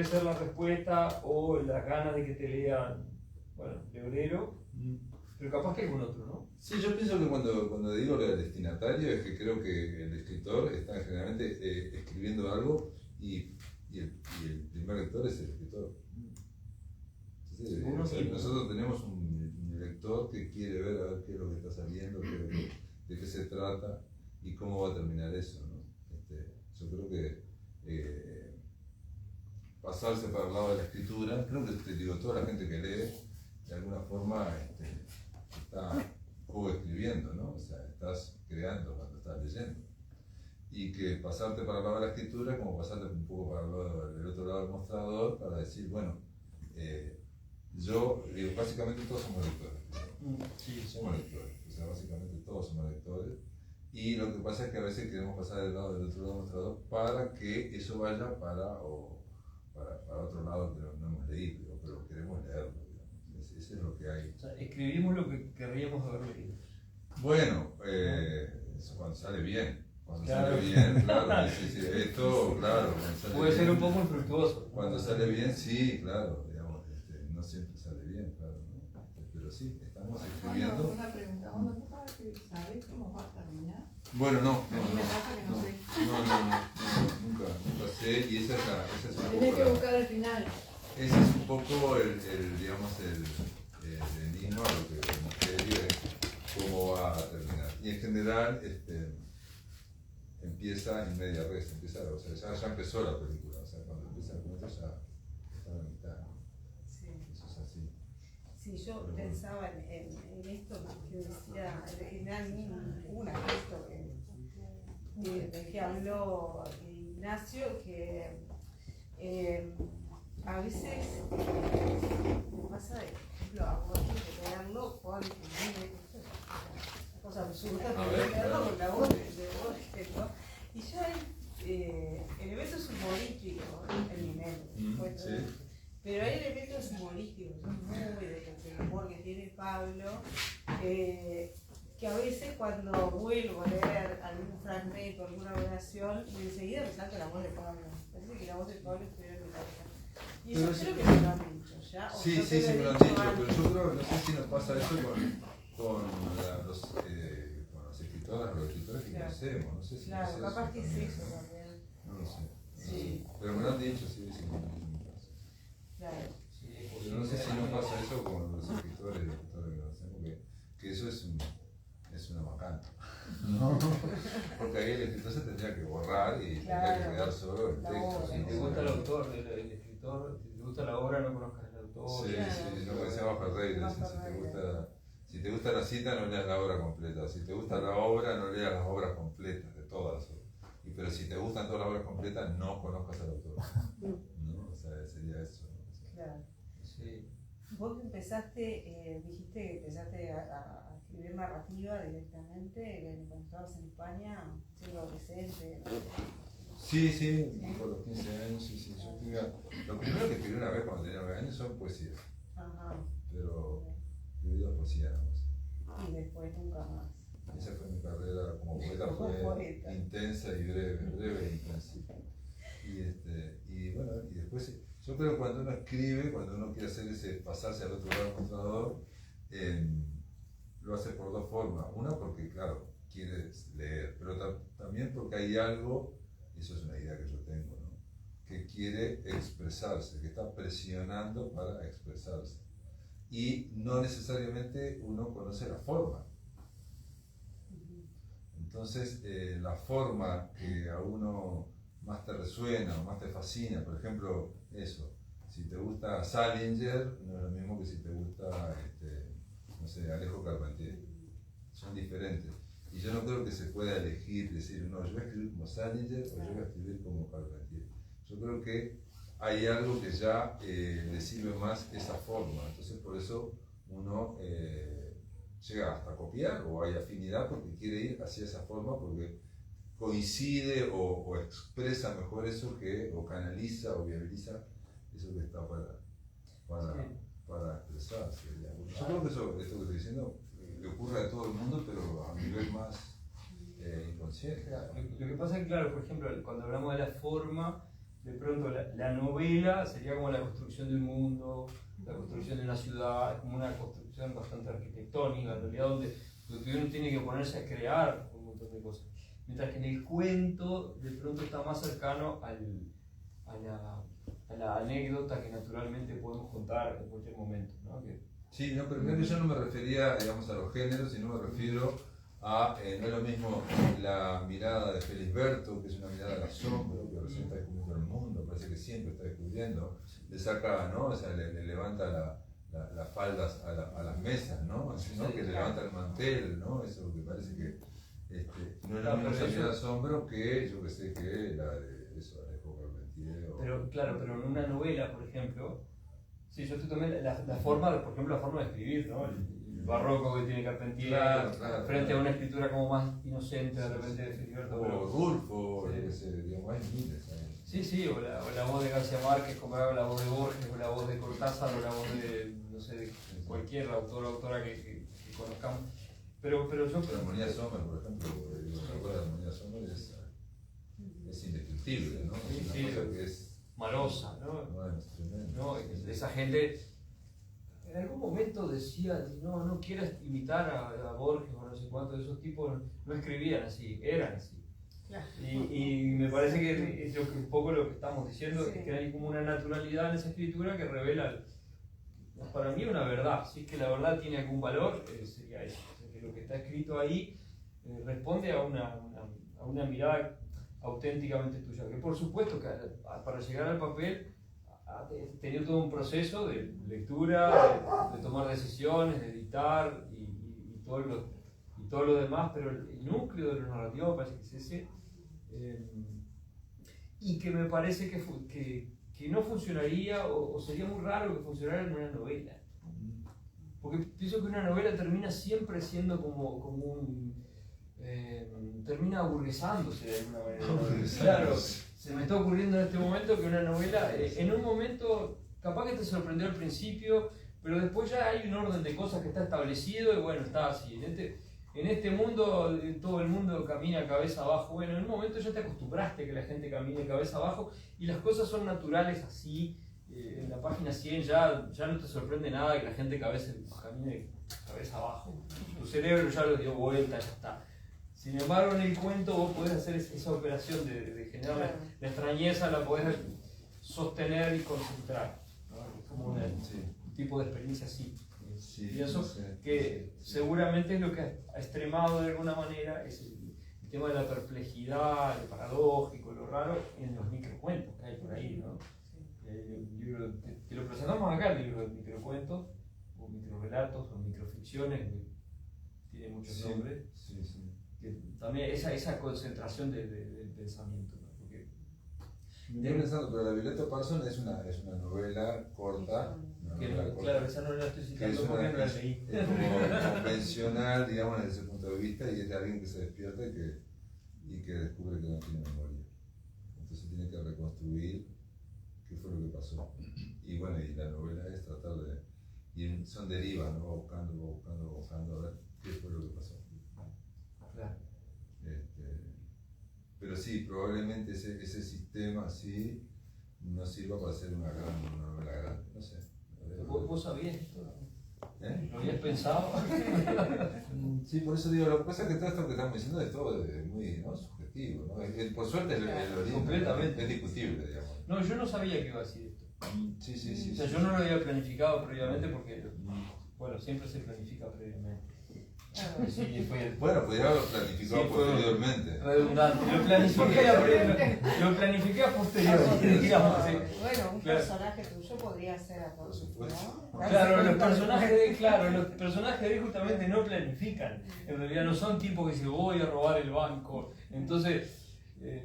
ser la respuesta o las ganas de que te lean, bueno, Lebrero, pero capaz que algún otro, ¿no? Sí, yo pienso que cuando digo lo del destinatario es que creo que el escritor está generalmente escribiendo algo y el primer lector es el escritor. Entonces, nosotros tenemos un lector que quiere ver a ver qué es lo que está saliendo, de qué se trata y cómo va a terminar eso, ¿no? Yo creo que pasarse para el lado de la escritura, creo que toda la gente que lee de alguna forma está coescribiendo, ¿no? O sea, estás creando cuando estás leyendo. y que pasarte para el lado de la escritura es como pasarte un poco para el otro lado del mostrador para decir, bueno, yo digo, básicamente todos somos lectores. Sí, Somos lectores, o sea, básicamente todos somos lectores. Y lo que pasa es que a veces queremos pasar del otro lado del mostrador para que eso vaya para otro lado que no hemos leído, pero queremos leerlo, digamos. Eso es lo que hay. O sea, escribimos lo que querríamos haber leído. Bueno, eso cuando sale bien. Cuando Claro. sale bien, claro, sí, esto, claro. Puede ser un poco infructuoso. Cuando sale bien, sí, claro, digamos, no siempre sale bien, claro, ¿no? Pero sí, estamos escribiendo. Bueno, una pregunta, ¿vos no sabés cómo va a terminar? Bueno, no, A mí me pasa que no sé. nunca sé, y esa es un Tenés que poco buscar el final. ese es un poco digamos, el enigma, lo que el misterio es cómo va a terminar. Y en general, empieza en media res, o sea, ya empezó la película, o sea, cuando empieza el cuento ya está a la mitad, ¿no? Sí. Eso es así. Sí, yo pensaba en esto que decía, un aspecto del que habló Ignacio, que a veces me pasa, por ejemplo, a vos de leerlo con una cosa absurda, pero leerlo con la voz de vos, ¿no? Y ya hay elementos humorísticos en mi mente. Sí. Pero hay elementos humorísticos, muy del humor que tiene Pablo, que a veces cuando vuelvo a leer algún fragmento, alguna oración, enseguida me salta la voz de Pablo. Parece que la voz de Pablo estuviera en mi cabeza. Y eso creo que me lo han dicho ya. Sí, yo sí, te me lo han he dicho, antes. pero yo creo, no sé si nos pasa eso con las escritoras o los escritores que Claro. conocemos, no sé si Claro, es capaz eso que es también. eso también. No lo sé. Sí. Pero me lo han dicho, sí, sí, me pasa. Claro. Sí, Pero no sé si nos pasa eso con los escritores y los escritores que conocemos, que eso es una macana. ¿No? Porque ahí el escritor se tendría que borrar y tendría que quedar solo el La texto. obra. ¿sí? Si te gusta el autor, el escritor, si te gusta la obra, no conozcas al autor. Sí, sí, lo que decíamos Ferreira, si te gusta la cita, no leas la obra completa. Si te gusta la obra, no leas las obras completas, de todas las obras. Pero si te gustan todas las obras completas, no conozcas al autor. ¿No? O sea, sería eso. ¿No? Claro. Sí. Vos que empezaste, dijiste que empezaste a escribir narrativa directamente cuando estabas en España, siendo adolescente. Sí, por los 15 años, sí. Lo primero que escribí una vez cuando tenía 9 años son poesías. Ajá. Pero escribí 2 poesías nada más. Y después nunca más. Esa fue mi carrera como poeta, fue intensa y breve e intensa. Y bueno, y después, yo creo que cuando uno escribe, cuando uno quiere hacer pasarse al otro lado del mostrador, lo hace por 2 formas. Una, porque claro, quiere leer, pero también porque hay algo, y eso es una idea que yo tengo, ¿no? Que quiere expresarse, que está presionando para expresarse. Y no necesariamente uno conoce la forma. Entonces, la forma que a uno más te resuena o más te fascina, por ejemplo, eso, si te gusta Salinger, no es lo mismo que si te gusta, no sé, Alejo Carpentier. Son diferentes. Y yo no creo que se pueda elegir, decir, no, yo voy a escribir como Salinger o yo voy a escribir como Carpentier. Yo creo que hay algo que ya le sirve más esa forma. Entonces, por eso uno llega hasta a copiar o hay afinidad porque quiere ir hacia esa forma porque coincide o expresa mejor eso o canaliza o viabiliza eso que está para expresarse. Yo creo que esto que estoy diciendo le ocurre a todo el mundo, pero a nivel más inconsciente. Lo que pasa es que, claro, por ejemplo, cuando hablamos de la forma, de pronto la novela sería como la construcción del mundo, la construcción de una ciudad, es como una construcción bastante arquitectónica, en realidad donde uno tiene que ponerse a crear un montón de cosas. Mientras que en el cuento de pronto está más cercano a la anécdota que naturalmente podemos contar en cualquier momento, ¿no? Sí, no, pero creo que yo no me refería, digamos, a los géneros, sino me refiero a, no es lo mismo la mirada de Felisberto, que es una mirada de asombro, que recién está descubriendo el mundo, parece que siempre está descubriendo, le saca, ¿no? O sea, le levanta las faldas a las mesas, ¿no? Que le levanta el mantel, ¿no? Eso que parece que No es lo mismo Salir al Asombro que, yo que sé, que la de eso, Alejo Carpentier. Pero claro, pero en una novela, por ejemplo, sí, yo estoy también la forma, por ejemplo, la forma de escribir, ¿no? El barroco que tiene Carpentier, Claro, frente a una escritura como más inocente de repente de Filiberto. O Rulfo, yo que sé, digamos, hay miles. Sí, o la voz de García Márquez, como era la voz de Borges, o la voz de Cortázar, o la voz de, no sé, de cualquier autor o autora que conozcamos. Pero yo... La Armonía Sommer, por ejemplo, la Armonía Sommer es indescriptible, ¿no? Es una cosa que es malosa, ¿no? Bueno, es tremendo. ¿No? Esa gente en algún momento decía, no quieras imitar a Borges o no sé cuántos de esos tipos, no escribían así, eran así. Claro. Y me parece que es un poco lo que estamos diciendo, Sí. que hay como una naturalidad en esa escritura que revela, para mí, una verdad. Si es que la verdad tiene algún valor, sería eso. O sea, que lo que está escrito ahí responde a una mirada auténticamente tuya. Que por supuesto que para llegar al papel ha tenido todo un proceso de lectura, de tomar decisiones, de editar y todo lo demás, pero el núcleo de lo narrativo me parece que es ese. Y que me parece que no funcionaría o sería muy raro que funcionara en una novela. Porque pienso que una novela termina siempre siendo como un... termina aburguesándose de alguna manera. Claro, se me está ocurriendo en este momento que una novela, en un momento, capaz que te sorprendió al principio, pero después ya hay un orden de cosas que está establecido y bueno, está así. En este mundo, todo el mundo camina cabeza abajo. Bueno, en un momento ya te acostumbraste a que la gente camine cabeza abajo y las cosas son naturales así. En la página 100 ya no te sorprende nada que la gente camine cabeza abajo. Tu cerebro ya lo dio vuelta, ya está. Sin embargo, en el cuento vos podés hacer esa operación de generar la extrañeza, la podés sostener y concentrar, ¿no? Es como un tipo de experiencia así. Pienso que seguramente es lo que ha extremado de alguna manera es el tema de la perplejidad, lo paradójico, lo raro en los microcuentos que hay por ahí, ¿no? Libro, que lo presentamos acá, el libro de microcuentos, o microrelatos, o microficciones, que tiene muchos nombres. Que también esa concentración del pensamiento, ¿no? Porque estoy pensando, pero la Violeta Parson es una novela corta. Claro, esa no la estoy citando porque no la leí. Es como convencional, digamos, desde ese punto de vista, y es de alguien que se despierta y que descubre que no tiene memoria. Entonces tiene que reconstruir qué fue lo que pasó. Y bueno, y la novela es tratar de... Y son derivas, ¿no? Buscando, a ver qué fue lo que pasó. Claro. Pero sí, probablemente ese sistema así no sirva para hacer una novela grande, no sé. ¿Vos sabías esto? ¿Eh? ¿Lo habías pensado? Sí, por eso digo, lo que pasa es que todo esto que estamos diciendo es todo muy, ¿no? Subjetivo, ¿no? Por suerte el origen Completamente. es discutible, digamos. No, yo no sabía que iba a decir esto. Sí. O sea, yo no lo había planificado previamente porque, bueno, siempre se planifica previamente. Sí, Bueno, podría haberlo planificado posteriormente. Redundante. Lo planifiqué a posteriori, digamos. Sí. Bueno, un personaje tuyo podría ser a todos, ¿no? Claro, los personajes de él justamente no planifican. En realidad no son tipos que dicen voy a robar el banco. Entonces,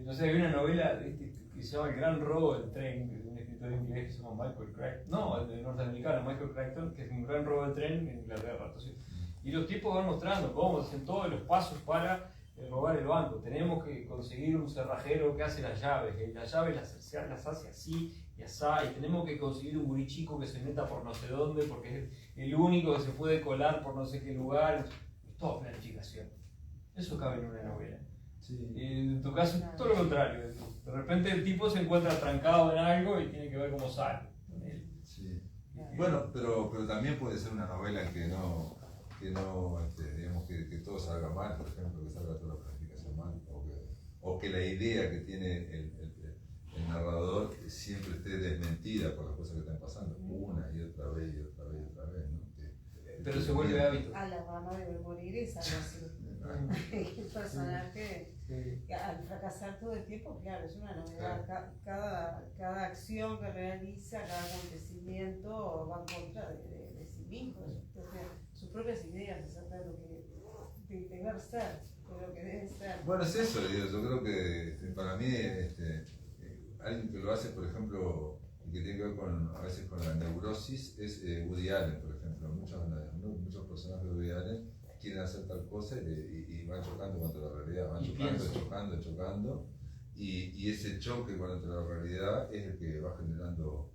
no sé, hay una novela que se llama El Gran Robo del Tren, de un escritor inglés que se llama Michael Crichton. No, el norteamericano, Michael Crichton, que es un gran robo del tren en Inglaterra. Entonces, y los tipos van mostrando cómo hacen todos los pasos para robar el banco. Tenemos que conseguir un cerrajero que hace las llaves, y las llaves las hace así y así, y tenemos que conseguir un gurichico que se meta por no sé dónde, porque es el único que se puede colar por no sé qué lugar. Es todo planificación. Eso cabe en una novela. Sí. En tu caso es todo lo contrario. De repente el tipo se encuentra trancado en algo y tiene que ver cómo sale. Sí. Bueno, pero también puede ser una novela que no digamos que todo salga mal, por ejemplo, que salga toda la planificación mal, o que la idea que tiene el narrador siempre esté desmentida por las cosas que están pasando, una y otra vez, ¿no? Pero se vuelve hábito. A la mamá debe morir es algo así. El personaje, al fracasar todo el tiempo, claro, es una novedad. Cada acción que realiza, cada acontecimiento va en contra de sí mismo, de sus propias ideas acerca de lo que de deber ser. de lo que debe ser. Bueno, es eso, digo, yo creo que para mí alguien que lo hace, por ejemplo, y que tiene que ver a veces con la neurosis, es Woody Allen, por ejemplo. Muchos personajes de Woody Allen quieren hacer tal cosa y van chocando contra la realidad, van chocando, y ese choque contra la realidad es el que va generando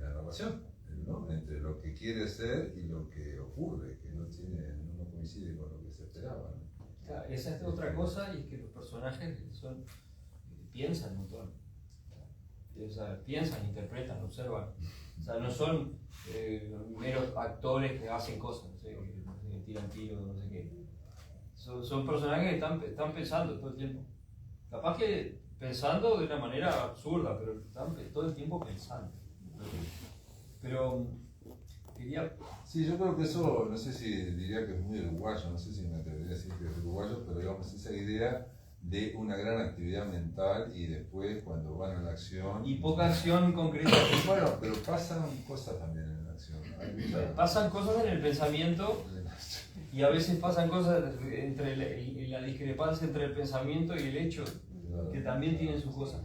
la narración, ¿no? Entre lo que quiere ser y lo que ocurre, que no coincide con lo que se esperaba, ¿no? Claro, esa es otra cosa, y es que los personajes piensan un montón. O sea, piensan, interpretan, observan. O sea, no son meros actores que hacen cosas, no sé, que tiran tiros, no sé qué. Son personajes que están pensando todo el tiempo. Capaz que pensando de una manera absurda, pero están todo el tiempo pensando. Pero quería... Sí, yo creo que eso, no sé si diría que es muy uruguayo, no sé si me atrevería a decir que es uruguayo, pero digamos esa idea de una gran actividad mental y después cuando van a la acción... Y poca acción concreta. Bueno, pero pasan cosas también en la acción. Pasan cosas en el pensamiento y a veces pasan cosas entre la discrepancia entre el pensamiento y el hecho, que también tienen sus cosas.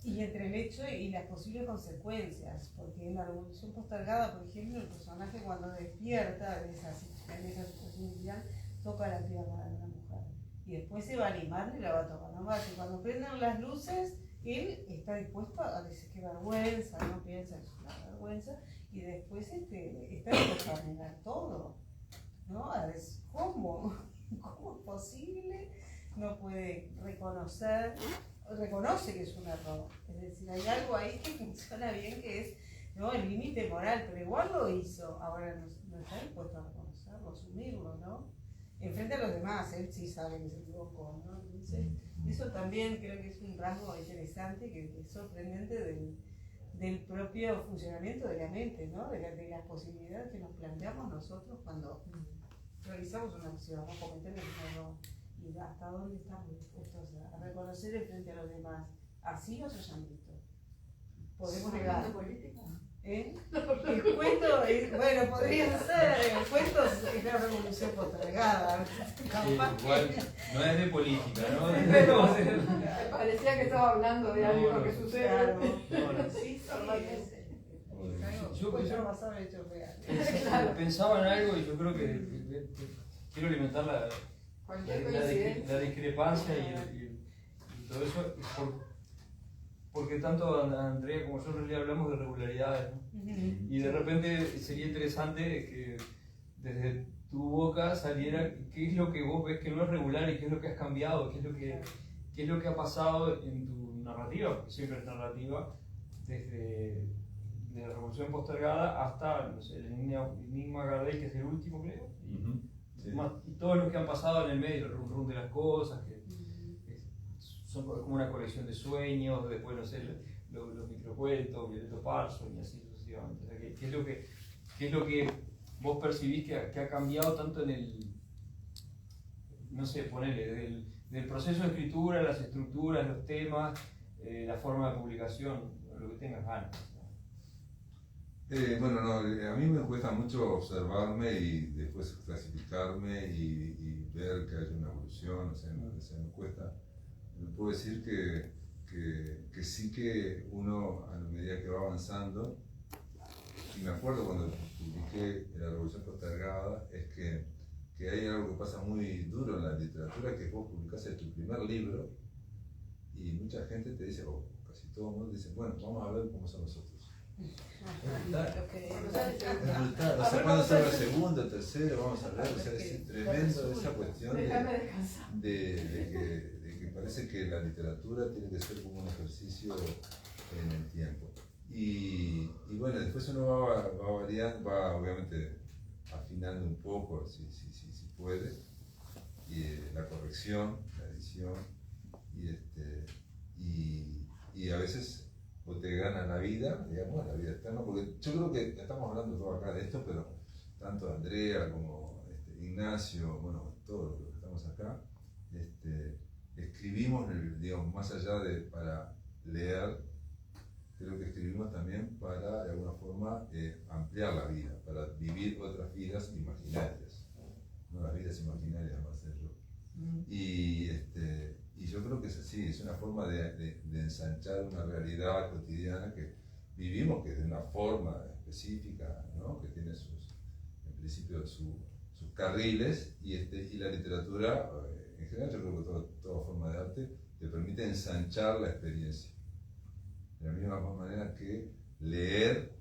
Y entre el hecho y las posibles consecuencias, porque en la revolución postergada, por ejemplo, el personaje cuando despierta en esa situación inicial toca la pierna de una mujer y después se va animando y la va a tocar nomás. Y cuando prenden las luces, él está dispuesto a decir que vergüenza, no piensa que es una vergüenza, y después está dispuesto a negar todo, ¿no? A decir, ¿cómo es posible? No puede reconoce que es un error. Es decir, hay algo ahí que funciona bien, que es, ¿no?, el límite moral, pero igual lo hizo. Ahora no está dispuesto a reconocerlo, asumirlo, ¿no? Enfrente a los demás, él sí sabe que se equivocó, ¿no? Entonces, eso también creo que es un rasgo interesante, que es sorprendente del propio funcionamiento de la mente, ¿no? De las posibilidades que nos planteamos nosotros cuando realizamos una acción, ¿no? Cometemos un error. Y hasta dónde estamos dispuestos a reconocer el frente a los demás. Así nos hayan visto. Podemos negar. política? ¿Eh? El cuento, bueno, podría ser, el cuento es la revolución postergada. Igual no es de política, ¿no? Pero me parecía que estaba hablando de algo que sucede. Claro. Sí, normalmente. Yo basado en hechos reales. Pensaba en algo, y yo creo que quiero alimentar la discrepancia y todo eso, porque tanto Andrea como yo en realidad hablamos de regularidades, ¿no? Y de repente sería interesante que desde tu boca saliera qué es lo que vos ves que no es regular y qué es lo que has cambiado, qué es lo que ha pasado en tu narrativa, porque siempre es narrativa, desde la revolución postergada hasta, no sé, el Enigma Gardel, que es el último, creo, Sí. y todos los que han pasado en el medio, el rum de las cosas, que son como una colección de sueños, después, no sé, los microcuentos, Violeto Parson y así sucesivamente. O sea, ¿qué es lo que vos percibís que ha cambiado tanto en el, no sé, ponele, del proceso de escritura, las estructuras, los temas, la forma de publicación, lo que tengas ganas? Bueno, no, a mí me cuesta mucho observarme y después clasificarme y ver que hay una evolución, o sea, me cuesta. Me puedo decir que sí que uno, a la medida que va avanzando, y me acuerdo cuando publiqué La Revolución Postergada, es que hay algo que pasa muy duro en la literatura, que vos publicás tu primer libro y mucha gente te dice, o casi todo el mundo dice, bueno, vamos a ver cómo son los otros. Es brutal. O sea, cuando sale el segundo, el tercero, vamos a ver, o sea, es tremendo esa cuestión de que parece que la literatura tiene que ser como un ejercicio en el tiempo. Y bueno, después uno va variando, va obviamente afinando un poco, si puede, y la corrección, la edición, y a veces o te gana la vida, digamos, la vida externa, porque yo creo que estamos hablando todo acá de esto, pero tanto Andrea como Ignacio, bueno, todos los que estamos acá, escribimos, digamos, más allá de para leer, creo que escribimos también para, de alguna forma, ampliar la vida, para vivir otras vidas imaginarias, no las vidas imaginarias, Marcelo. Y yo creo que es así, es una forma de ensanchar una realidad cotidiana que vivimos, que es de una forma específica, ¿no? Que tiene en principio sus carriles, y la literatura, en general, yo creo que toda forma de arte te permite ensanchar la experiencia. De la misma manera que leer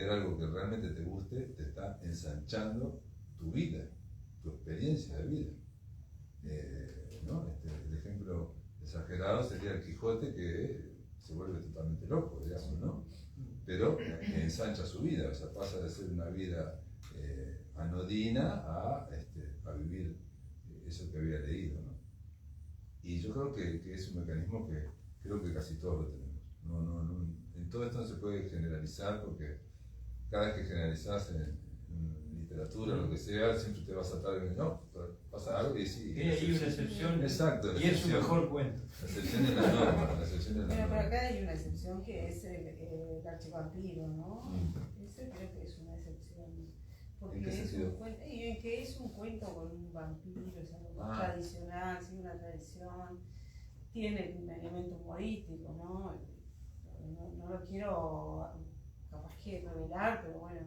algo que realmente te guste, te está ensanchando tu vida, tu experiencia de vida. ¿No? El ejemplo exagerado sería el Quijote, que se vuelve totalmente loco, digamos, ¿no? Pero ensancha su vida, o sea, pasa de ser una vida anodina a vivir eso que había leído, ¿no? Y yo creo que es un mecanismo que creo que casi todos lo tenemos. En todo esto no se puede generalizar, porque cada vez que generalizás en literatura, lo que sea, siempre te vas a atar en no, pasa algo y sí. Hay una excepción. Exacto. Y es su mejor cuento. La excepción es la norma. La excepción es la Pero norma. acá hay una excepción que es el archivampiro, ¿no? Ese creo que es una excepción. Porque ¿En qué sentido? Y en que es un cuento con un vampiro, es algo más tradicional, sigue una tradición, tiene un elemento humorístico, ¿no? No lo quiero capaz que revelar, pero bueno,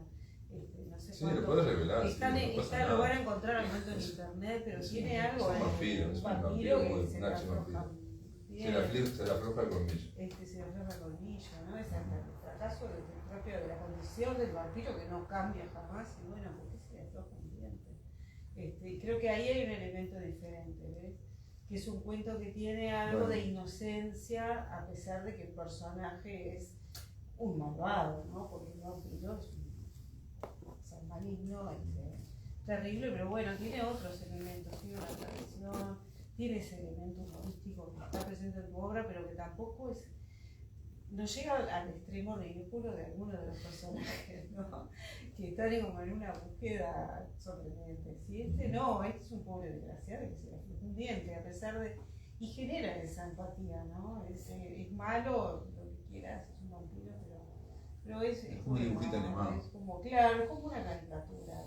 no sé Sí, cuánto. lo puedes revelar. Lo van a encontrar al momento en internet, pero tiene algo es un vampiro, un es un vampiro vampiro, que se le afloja bien. Se le afloja el colmillo. Se le afloja el colmillo, ¿no? Es el fracaso propio de la condición del vampiro que no cambia jamás, y bueno, ¿por qué se le afloja un diente? Y creo que ahí hay un elemento diferente, ¿ves? Que es un cuento que tiene algo de inocencia, a pesar de que el personaje es un malvado, ¿no? Porque el vampiro es un maligno, terrible, pero bueno, tiene otros elementos, tiene una tradición, tiene ese elemento humorístico que está presente en tu obra, pero que tampoco no llega al extremo ridículo de algunos de los personajes, ¿no? Que están como en una búsqueda sorprendente. ¿Sí? No, este es un pobre desgraciado que se le afloja un diente, a pesar de... Y genera esa empatía, ¿no? Es malo, lo que quieras, es un vampiro, pero es un dibujito animado. Es como, claro, es como una caricatura.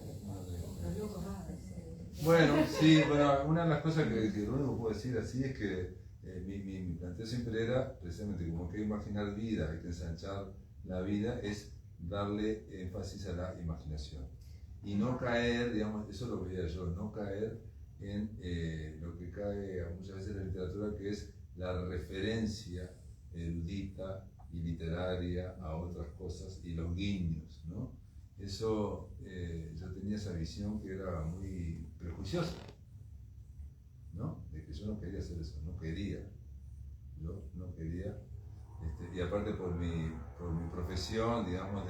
Bueno, sí, una de las cosas que lo único que puedo decir así es que mi planteo siempre era, precisamente, como que imaginar vida, hay que ensanchar la vida, es darle énfasis a la imaginación. Y no caer, digamos, eso lo veía yo, no caer en lo que cae muchas veces en la literatura, que es la referencia erudita y literaria a otras cosas y los guiños, ¿no? Eso, yo tenía esa visión que era muy prejuiciosa, ¿no? De que yo no quería hacer eso, yo no quería, y aparte por mi profesión, digamos,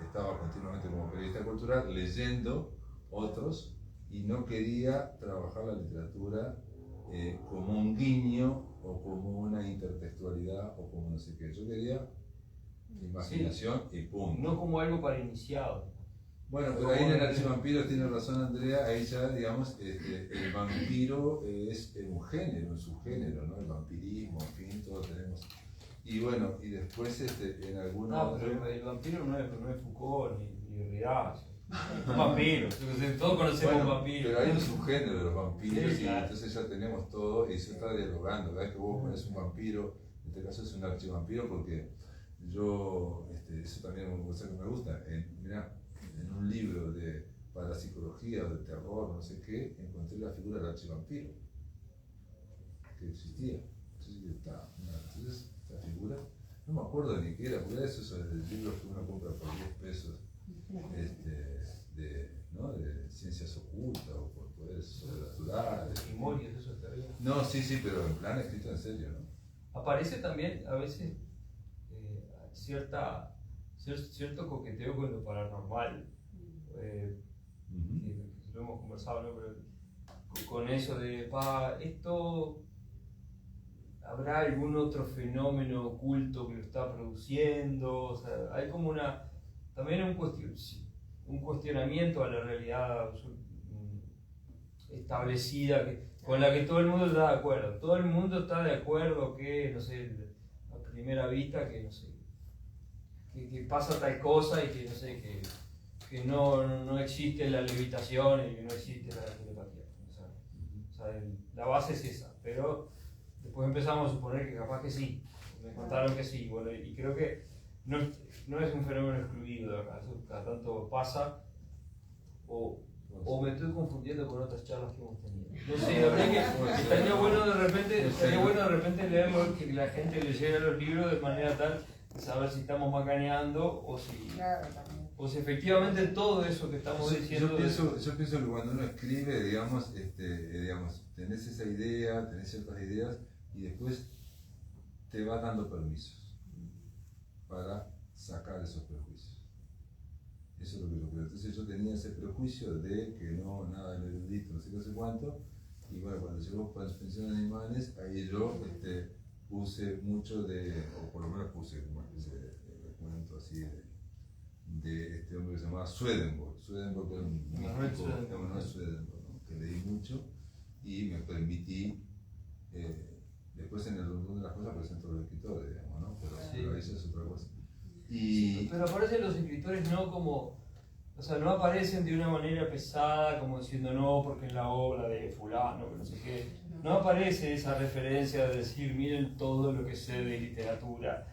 estaba continuamente como periodista cultural leyendo otros, y no quería trabajar la literatura como un guiño o como una intertextualidad o como no sé qué. Yo quería imaginación y punto. No como algo para iniciados. Bueno, pero ahí en el archivampiro tiene razón Andrea, ahí ya, digamos, el vampiro es un género, un subgénero, ¿no? El vampirismo, en fin, todos tenemos. Y bueno, y después en algunos... No, pero el vampiro no es Foucault ni Derrida. Un vampiro, todos conocemos vampiros. Pero hay un subgénero de los vampiros, sí, claro. Y entonces ya tenemos todo y se está dialogando. Cada vez que vos pones un vampiro, en este caso es un archivampiro, porque yo, eso también es una cosa que me gusta. Mirá, en un libro de parapsicología o de terror, no sé qué, encontré la figura del archivampiro, que existía. Entonces, esta figura, no me acuerdo ni qué era, porque era esos libros que uno compra por 10 pesos, ¿no? De ciencias ocultas o por poderes sobrenaturales. Memorias, eso está bien. No, sí, pero en plan escrito en serio, ¿no? Aparece también a veces cierto coqueteo con lo paranormal, que lo hemos conversado, ¿no? Pero con eso de, esto, ¿habrá algún otro fenómeno oculto que lo está produciendo? O sea, hay como también un cuestionamiento a la realidad establecida con la que todo el mundo está de acuerdo. Todo el mundo está de acuerdo que, no sé, a primera vista, que no sé, que pasa tal cosa y que no sé, que no existe la levitación y que no existe la telepatía. O sea, la base es esa, pero después empezamos a suponer que capaz que sí, me contaron que sí, bueno, y creo que no es un fenómeno excluido de acá, eso cada tanto pasa, o me estoy confundiendo con otras charlas que hemos tenido. No sé, la verdad que estaría bueno de repente leerlo, que la gente leyera los libros de manera tal de saber si estamos macaneando o si... Claro, también. O si efectivamente todo eso que estamos diciendo... Yo pienso que cuando uno escribe, digamos, tenés esa idea, tenés ciertas ideas y después te vas dando permisos para sacar esos prejuicios. Eso es lo que yo creo. Entonces yo tenía ese prejuicio de que no, nada de erudito, no sé qué, no sé cuánto, y bueno, cuando llegó Pensión de Animales, ahí yo puse mucho de, o por lo menos puse como una especie de cuento así de este hombre que se llamaba Swedenborg. Swedenborg era un místico, Emanuel Swedenborg, ¿no? Que leí mucho y me permití, después en el orden de las cosas presento los escritores, digamos, ¿no? Pero eso es otra cosa. Sí, pero aparecen los escritores no como, o sea, no aparecen de una manera pesada, como diciendo no, porque en la obra de fulano, que no sé qué. No aparece esa referencia de decir, miren todo lo que sé de literatura.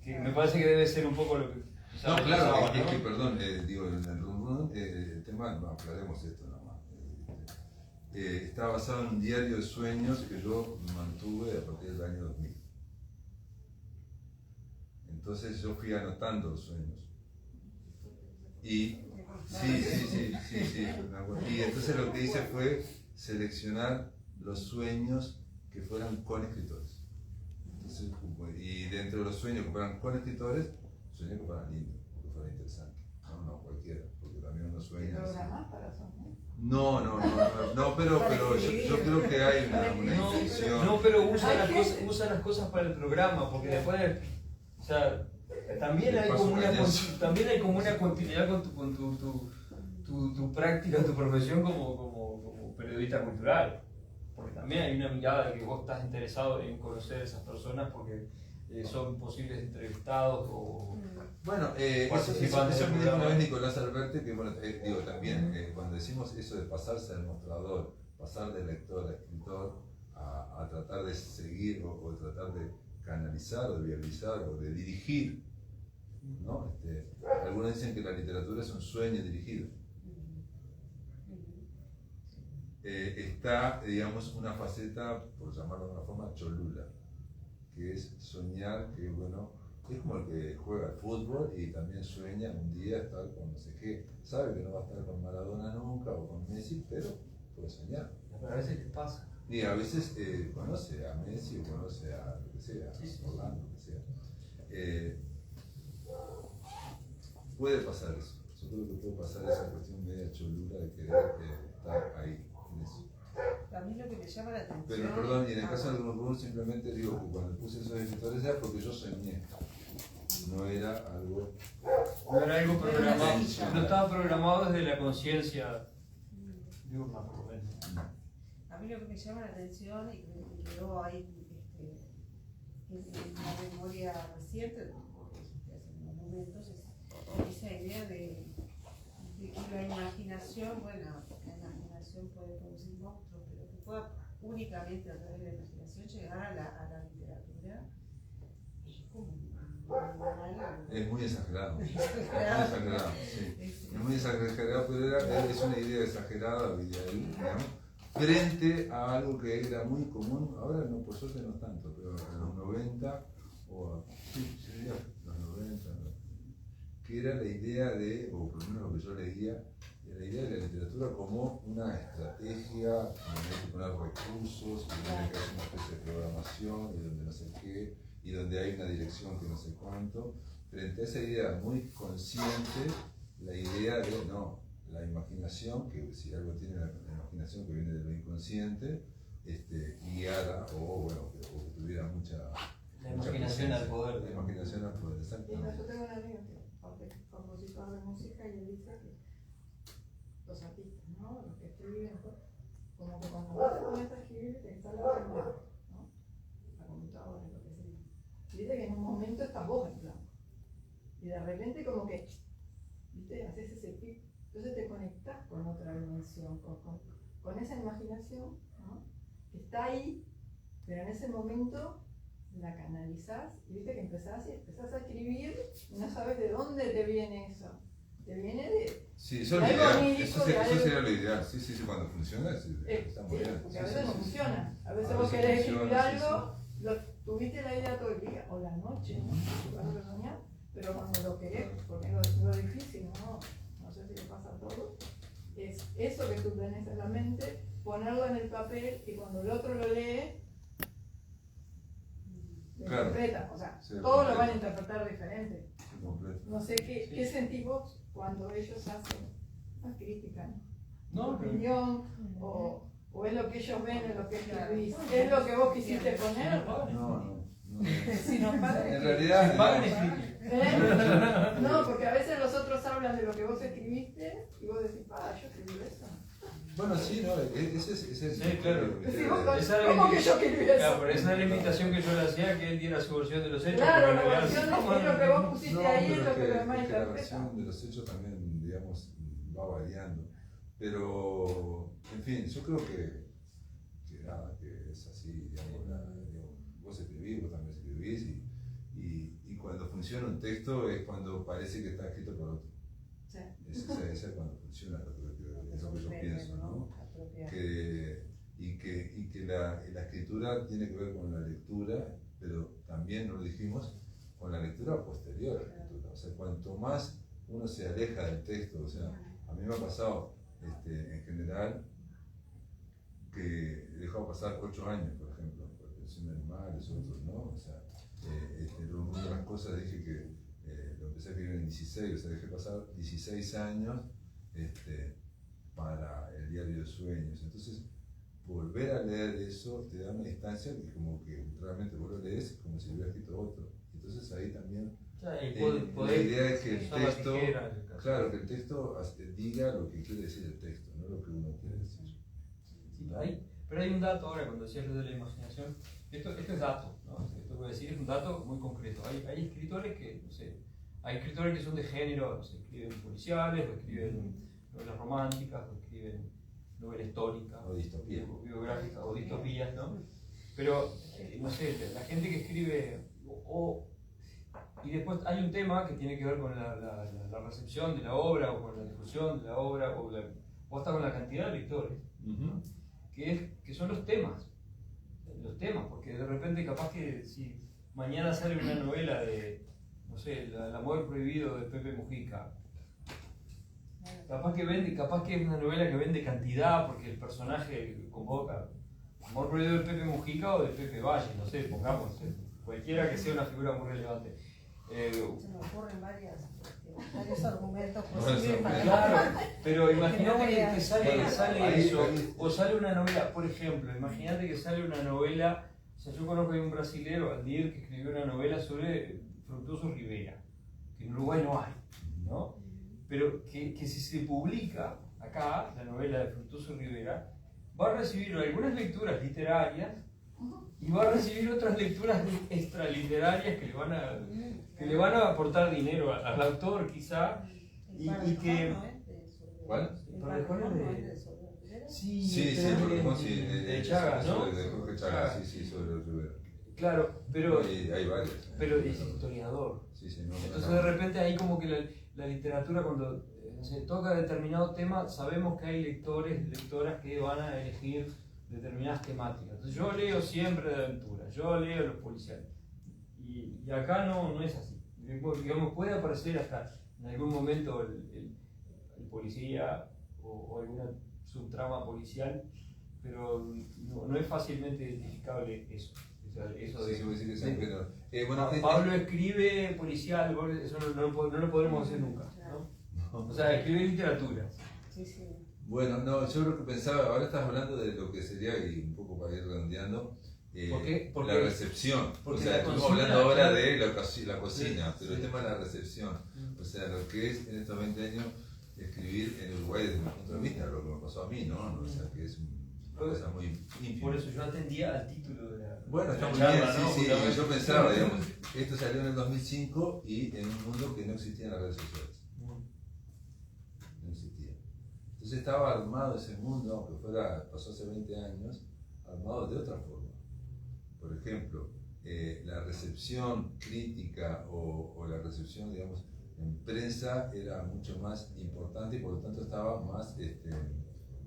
Que me parece que debe ser un poco lo que... No, claro, es que, perdón, digo, en el run el tema, no aclaremos esto nomás. Está basado en un diario de sueños que yo mantuve a partir del año 2000. Entonces yo fui anotando los sueños. Y sí, me acuerdo. Y entonces lo que hice fue seleccionar los sueños que fueran con escritores. Entonces, y dentro de los sueños que fueran con escritores, sueños que fueran lindos, que fueran interesantes. No cualquiera, porque también uno sueña. ¿Programás para soñar? No, pero yo creo que hay una intención. No, pero usa las cosas para el programa, porque después, o sea, también hay como una continuidad con tu práctica, tu profesión como periodista cultural. Porque también hay una mirada de que vos estás interesado en conocer a esas personas porque son posibles entrevistados o bueno, participantes eso del me dijo una programa. vez Nicolás Alberti, que bueno, digo también, cuando decimos eso de pasarse al mostrador, pasar de lector a escritor, a tratar de seguir o tratar de canalizar o de viabilizar o de dirigir, ¿no? Algunos dicen que la literatura es un sueño dirigido. Está, digamos, una faceta, por llamarlo de una forma, cholula, que es soñar que, bueno, es como el que juega al fútbol y también sueña un día estar con no sé qué. Sabe que no va a estar con Maradona nunca o con Messi, pero puede soñar. Pero a veces te pasa. Y a veces conoce a Messi o conoce a lo que sea, Orlando, lo que sea. Puede pasar eso. Yo creo que puede pasar esa cuestión media cholula de querer estar ahí. A mí lo que me llama la atención... Pero perdón, y en el caso de Run simplemente digo que cuando puse esos escritores era porque yo soñé. No era algo... No era algo programado, no estaba programado desde la conciencia diurna, por lo menos. A mí lo que me llama la atención y que me quedó ahí en la memoria reciente, porque hace unos momentos, es esa idea de que la imaginación, bueno, la imaginación puede producir monstruos, pero que pueda únicamente a través de la imaginación llegar a la literatura, es como es muy exagerado. Es muy exagerado, sí. Es muy exagerado, pero es una idea exagerada, digamos, frente a algo que era muy común, ahora no, por suerte no tanto, pero en los 90, los 90, que era la idea de, o por lo menos lo que yo leía, la idea de la literatura como una estrategia donde hay que poner recursos, y donde hay que hacer una especie de programación, y donde no sé qué, y donde hay una dirección que no sé cuánto. Frente a esa idea muy consciente, la idea de, no, la imaginación, que si algo tiene la imaginación que viene de lo inconsciente, guiada, o bueno, que tuviera mucha... La imaginación al poder. La imaginación al poder, exactamente. Yo tengo un amigo que es compositor de música y él dice que los artistas, ¿no? Los que escriben, como que cuando vos te pones a escribir te instala el celular, ¿no? La computadora, lo que sea. Y dice que en un momento estás vos en blanco. Y de repente como que, ¿viste? Haces ese pic. Entonces te conectás con otra dimensión, con esa imaginación, ¿no? está ahí, pero en ese momento la canalizás y viste que empezás a escribir y no sabes de dónde te viene eso. Te viene de... Sí, eso, de es lo algo ideal. onírico, Eso, de eso algo- sería lo ideal. Sí, sí, sí, cuando funciona, sí, está muy sí, bien. porque Sí, a veces sí, no sí, sí. funciona. A veces A vos veces querés escribir funciona, sí, algo, lo tuviste la idea todo el día o la noche, ¿no? Cuando lo soñás, pero cuando lo querés, porque lo difícil, ¿no? No sé si le pasa a todos, es eso que tú tenés en la mente, ponerlo en el papel y cuando el otro lo lee, lo Claro. interpreta. O sea, Sí, todos lo completa. van a interpretar diferente. Sí, completo. No sé qué, Sí. qué sentís vos cuando ellos hacen una crítica, ¿no? No, Tu opinión, o es lo que ellos ven en lo que escribís, es lo que vos quisiste poner. No, no. Si nos pagan, En realidad, Pagan digamos, escribir. ¿Eh? No, porque a veces los otros hablan de lo que vos escribiste y vos decís, yo escribí eso. bueno, sí, no, ese es Sí, claro. Decís, vos, Esa era la ¿cómo que yo escribí Claro, eso? pero esa es la invitación que yo le hacía, que él diera su versión de los hechos. Claro, porque la en realidad versión sí, es lo que vos pusiste No, ahí, pero es lo que es los demás la interpretan. versión de los hechos también, digamos, va variando. Pero, en fin, yo creo que nada, que es así, digamos, vos escribís, vos también escribís, y cuando funciona un texto es cuando parece que está escrito por otro. Sí. Esa es cuando funciona, es lo que yo pienso, ¿no? Y que la escritura tiene que ver con la lectura, pero también, no lo dijimos, con la lectura posterior a la escritura. O sea, cuanto más uno se aleja del texto, o sea, a mí me ha pasado en general que he dejado pasar 8 años, por ejemplo, por atención de animales, otros, ¿no? O sea, una de las cosas dije que lo empecé a escribir en 16, o sea, dejé pasar 16 años para el diario de sueños. Entonces, volver a leer eso te da una distancia que como que realmente vos lo lees como si lo hubiera escrito otro. Entonces ahí también la idea es que el usar la texto, tijera, en el caso. claro, que el texto diga lo que quiere decir el texto, no lo que uno quiere decir. Sí, pero hay un dato ahora, cuando decías lo de la imaginación, esto es dato, ¿no? Esto que voy a decir es un dato muy concreto. Hay escritores que, no sé, hay escritores que son de género, no sé, escriben policiales, o escriben novelas románticas, o escriben novelas históricas, O distopía. biográficas, o distopías, ¿no? Pero, no sé, la gente que escribe, y después hay un tema que tiene que ver con la recepción de la obra, o con la difusión de la obra, o hasta con la cantidad de lectores, que son los temas, porque de repente capaz que si mañana sale una novela de, no sé, El amor prohibido de Pepe Mujica, capaz que es una novela que vende cantidad porque el personaje convoca Amor prohibido de Pepe Mujica o de Pepe Valle, no sé, pongamos, cualquiera que sea una figura muy relevante. Se me ocurren varios argumentos Varios posibles para... Claro, pero imagínate que Bueno, sale ahí- eso, ahí- o sale una novela, por ejemplo, imagínate que sale una novela, o sea, yo conozco a un brasilero, Aldir, que escribió una novela sobre Fructuoso Rivera, que en Uruguay no hay, ¿no? Pero que si se publica acá, la novela de Fructuoso Rivera, va a recibir algunas lecturas literarias y va a recibir otras lecturas extraliterarias que le van a aportar dinero al autor, quizá, y que... ¿Cuál? Para el Juan de... Sí, Sí, sí, porque Juan sí, de Chagas, ¿no? De Jorge Chagas, sí, sobre el Rivera. Claro, pero Hay varios. pero es historiador. Sí, sí, no, Entonces no. de repente ahí como que la literatura cuando se toca determinado tema, sabemos que hay lectoras que van a elegir determinadas temáticas. Entonces yo leo siempre de aventura, yo leo los policiales. Y acá no es así. Digamos, puede aparecer hasta en algún momento el policía o alguna subtrama policial, pero no es fácilmente identificable eso. Eso Sí, de, sí, voy a decir que sí, de- pero, bueno, Pablo escribe policial, eso no lo podremos hacer nunca, ¿no? O sea, escribe literatura. Sí, sí. Bueno, no, yo lo que pensaba, ahora estás hablando de lo que sería, y un poco para ir redondeando, ¿Por qué? Porque- la recepción. porque O sea, la estamos cocina, hablando ahora claro. de la cocina, Sí, pero el sí. tema de la recepción. O sea, lo que es en estos 20 años escribir en Uruguay desde mi punto de vista, lo que me pasó a mí, ¿no? O sea, que es una cosa muy ínfima. Por eso yo atendía al título de la. Bueno, de está la muy charla, bien, sí, ¿no? sí, Justamente. yo pensaba, digamos, esto salió en el 2005 y en un mundo que no existían las redes sociales. No existía. Entonces estaba armado ese mundo, aunque pasó hace 20 años, armado de otra forma. Por ejemplo, la recepción crítica o la recepción, digamos, en prensa era mucho más importante y por lo tanto estaba más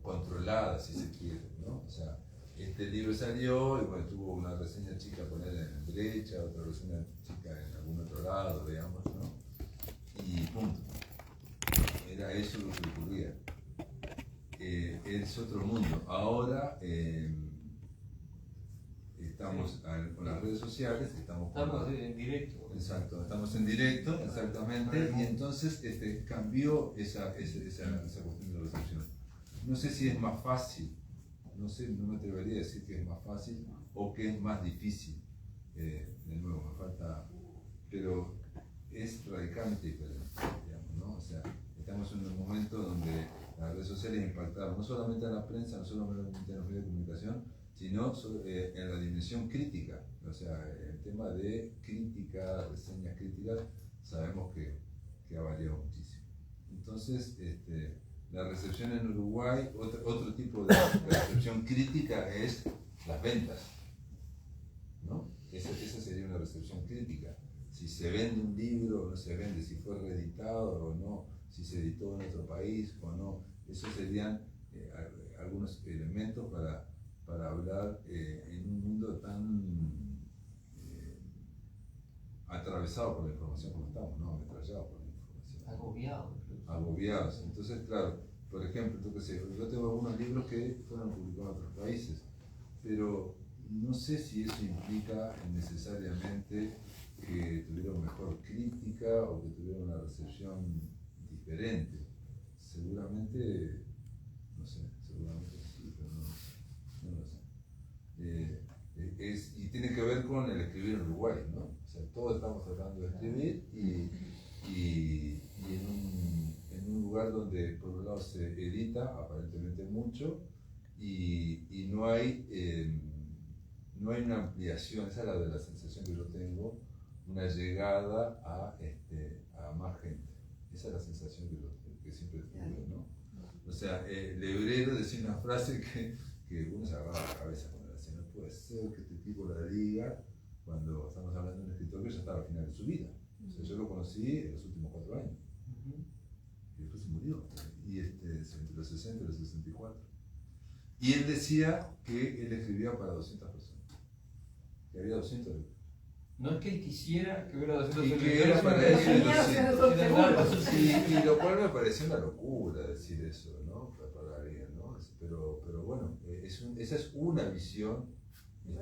controlada, si se quiere, ¿no? O sea, este libro salió y bueno, tuvo una reseña chica poner en derecha, otra reseña chica en algún otro lado, digamos, ¿no? Y punto. Era eso lo que ocurría. Es otro mundo. Ahora estamos con las redes sociales, estamos en directo. Exacto, estamos en directo, exactamente, y entonces cambió esa cuestión de la recepción. No sé si es más fácil, no me atrevería a decir que es más fácil o que es más difícil. De nuevo, me falta, pero es radicalmente diferente, digamos, ¿no? O sea, estamos en un momento donde las redes sociales impactaron no solamente a la prensa, no solamente en los medios de comunicación, sino en la dimensión crítica. O sea, el tema de crítica, reseñas críticas, sabemos que ha variado muchísimo. Entonces, la recepción en Uruguay, otro tipo de recepción crítica es las ventas, ¿no? Esa sería una recepción crítica. Si se vende un libro o no se vende, si fue reeditado o no, si se editó en otro país o no, esos serían algunos elementos para hablar en un mundo tan atravesado por la información como estamos, ¿no? Ametrallado por la información. Agobiados. Entonces, claro, por ejemplo, yo tengo algunos libros que fueron publicados en otros países, pero no sé si eso implica necesariamente que tuvieron mejor crítica o que tuvieron una recepción diferente. Seguramente, no sé, seguramente sí, pero no lo sé. Y tiene que ver con el escribir en Uruguay, ¿no? O sea, todos estamos tratando de escribir y en un lugar donde por un lado se edita aparentemente mucho y no hay una ampliación, esa es la sensación que yo tengo, una llegada a más gente. Esa es la sensación que siempre tuve, ¿no? O sea, Lebrero decía una frase que uno se agarra la cabeza cuando la decía, no puede ser que este tipo la diga cuando estamos hablando de un escritor que ya estaba al final de su vida. O sea, yo lo conocí en los últimos 4 años. Y después se murió, y entre los 60 y los 64. Y él decía que él escribía para 200 personas, que había 200 libros. No es que él quisiera que hubiera 200 y que libros, era para él 200. Y lo cual me pareció una locura decir eso, ¿no? Para alguien, ¿no? Pero bueno, esa es una visión,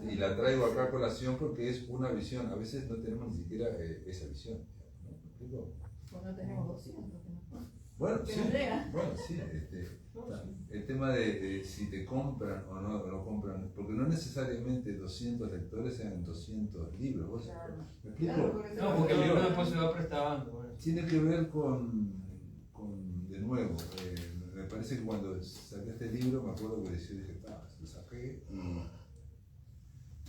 y la traigo acá a colación porque es una visión. A veces no tenemos ni siquiera esa visión, ¿no? ¿Me explico? Pues no tenemos 200, ¿no? Bueno, Que sí, nos llega. bueno, sí, el tema de si te compran o no compran, porque no necesariamente 200 lectores sean 200 libros. ¿Vos ¿me explico? No, porque el libro después se va prestando. Bueno. Tiene que ver con de nuevo, me parece que cuando saqué este libro, me acuerdo que yo dije, lo saqué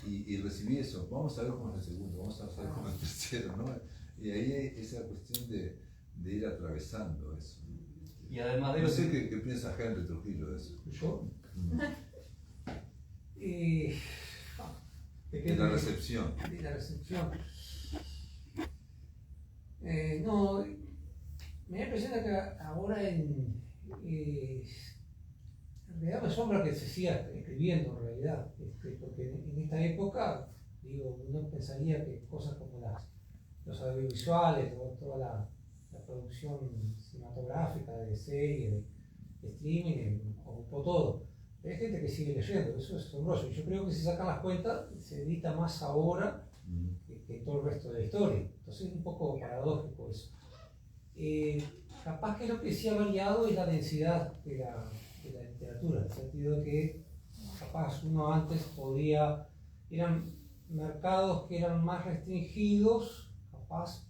y recibí eso. Vamos a ver cómo es el segundo, vamos a ver cómo es el tercero, ¿no? Y ahí hay esa cuestión de ir atravesando eso. Y además de no sé qué piensa Henry Trujillo de eso. ¿Yo? De la recepción. De la recepción. No, me da la impresión de que ahora en realidad me asombra que se siga escribiendo en realidad, porque en esta época, digo, uno pensaría que cosas como los audiovisuales o toda la producción cinematográfica, de series, de streaming, ocupó todo. Pero hay gente que sigue leyendo, eso es asombroso. Yo creo que si sacan las cuentas, se edita más ahora que todo el resto de la historia. Entonces es un poco paradójico eso. Capaz que lo que sí ha variado es la densidad de la literatura, en el sentido de que capaz uno antes eran mercados que eran más restringidos,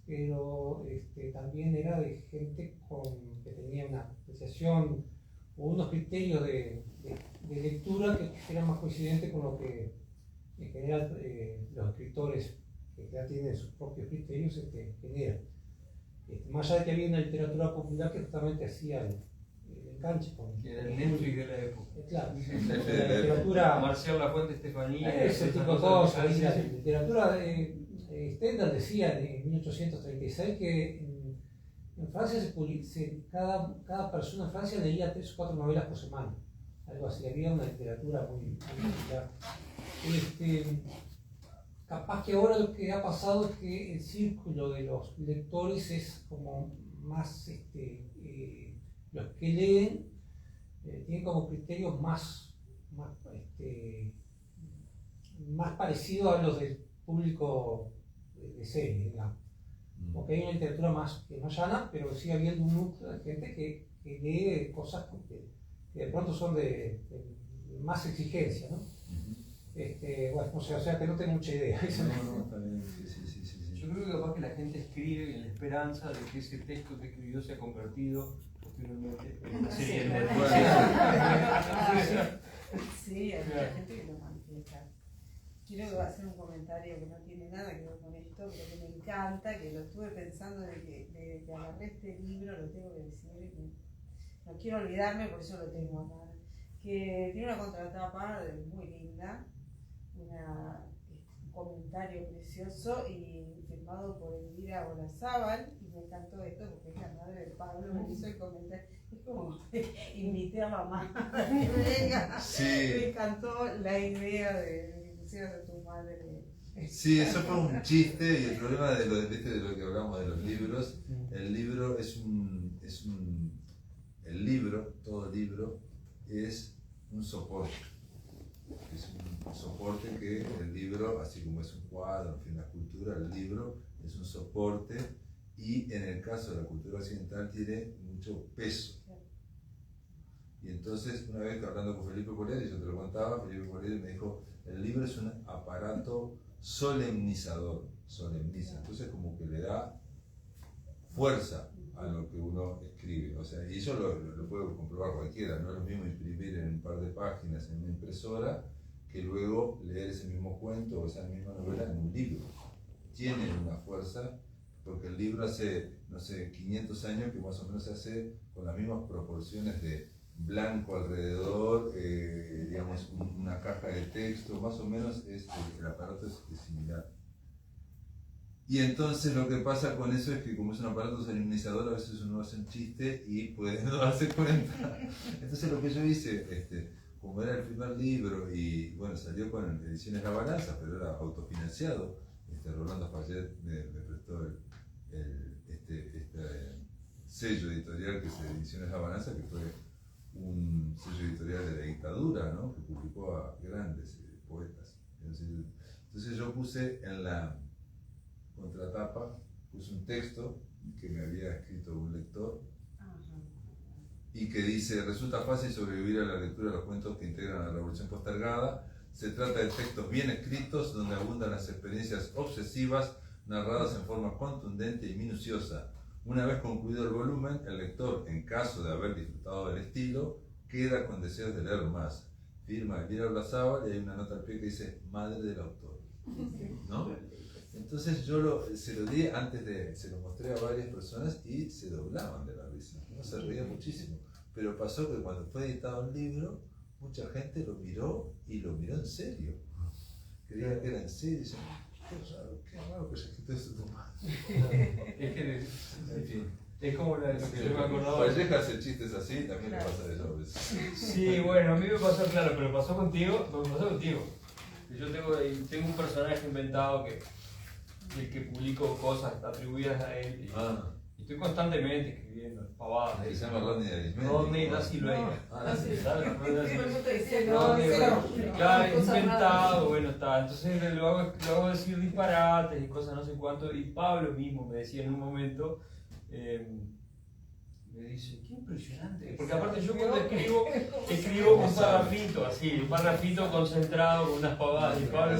pero también era de gente que tenía una apreciación o unos criterios de lectura que eran más coincidentes con lo que en general los escritores que ya tienen sus propios criterios generan. Más allá de que había una literatura popular que justamente hacía el enganche con Que era el Netflix de la época. Claro, la literatura. Marcial Lafuente Estefanía. Ese tipo de cosas. Y la literatura Stendhal decía en 1836 que en Francia cada persona en Francia leía 3 o 4 novelas por semana. Algo así, había una literatura muy popular. Capaz que ahora lo que ha pasado es que el círculo de los lectores es como más, los que leen tienen como criterios más parecidos a los del público de serie, digamos. Porque hay una literatura más llana, pero sigue habiendo un núcleo de gente que lee cosas que de pronto son de más exigencia, ¿no? Bueno, o sea que no tengo mucha idea. No, está bien, sí. Yo creo que capaz que la gente escribe en la esperanza de que ese texto que escribió se ha convertido posteriormente en una serie de Netflix. Sí, hay mucha gente que lo manifiesta. Quiero hacer un comentario que no tiene nada que ver con esto, pero que me encanta, que lo estuve pensando desde que agarré este libro, lo tengo que decir, no quiero olvidarme, por eso lo tengo acá. Que tiene una contratapa muy linda, un comentario precioso y firmado por Elvira Olazábal, y me encantó esto porque es la madre de Pablo, me hizo el comentario, es como invité a mamá a que venga, Sí. Me encantó la idea de que pusieras a tu madre. Sí, eso fue un chiste y el problema de lo que hablamos de los libros, el libro todo libro es un soporte. Es un soporte que el libro, así como es un cuadro, en fin, la cultura, el libro es un soporte y en el caso de la cultura occidental tiene mucho peso. Y entonces, una vez hablando con Felipe Coleri, yo te lo contaba, Felipe Coleri me dijo, el libro es un aparato solemnizador, solemniza, entonces como que le da fuerza a lo que uno escribe, o sea, y eso lo puede comprobar cualquiera, no es lo mismo imprimir en un par de páginas en una impresora que luego leer ese mismo cuento o esa misma novela en un libro. Tiene una fuerza, porque el libro hace, no sé, 500 años que más o menos se hace con las mismas proporciones de blanco alrededor, digamos, una caja de texto, más o menos el aparato es similar. Y entonces lo que pasa con eso es que como es un aparato solemnizador, a veces uno hace un chiste y puede no darse cuenta. Entonces lo que yo hice, como era el primer libro y bueno, salió con Ediciones La Balanza, pero era autofinanciado, Rolando Fayet me prestó este sello editorial que es Ediciones La Balanza, que fue un sello editorial de la dictadura, ¿no? Que publicó a grandes poetas. Entonces yo puse en la contratapa, puse un texto que me había escrito un lector y que dice: resulta fácil sobrevivir a la lectura de los cuentos que integran la revolución postergada. Se trata de textos bien escritos donde abundan las experiencias obsesivas narradas en forma contundente y minuciosa. Una vez concluido el volumen, el lector, en caso de haber disfrutado del estilo, queda con deseos de leer más. Firma Elvira Olazábal y hay una nota al pie que dice madre del autor, ¿no? Entonces yo se lo di se lo mostré a varias personas y se doblaban de la risa, ¿no? Se reían muchísimo. Pero pasó que cuando fue editado el libro, mucha gente lo miró y lo miró en serio. Creían que era en serio y decían, qué raro que haya escrito eso tu madre. Es que, En fin. es como lo que yo me acordaba. Valleja hace chistes así, también le pasa a eso a veces. Sí, bueno, a mí me pasó, claro, pero pasó contigo. Yo tengo un personaje inventado que publico cosas atribuidas a él y estoy constantemente escribiendo pavadas. Se llama Rodney Arismendi. Rodney da Silveira. ¿Sabes? No, Claro, inventado, bueno, está. Entonces lo hago decir disparates y cosas no sé cuánto. Y Pablo mismo me decía en un momento, me dice, qué impresionante. Porque aparte yo cuando escribo un parrafito concentrado con unas pavadas. Y Pablo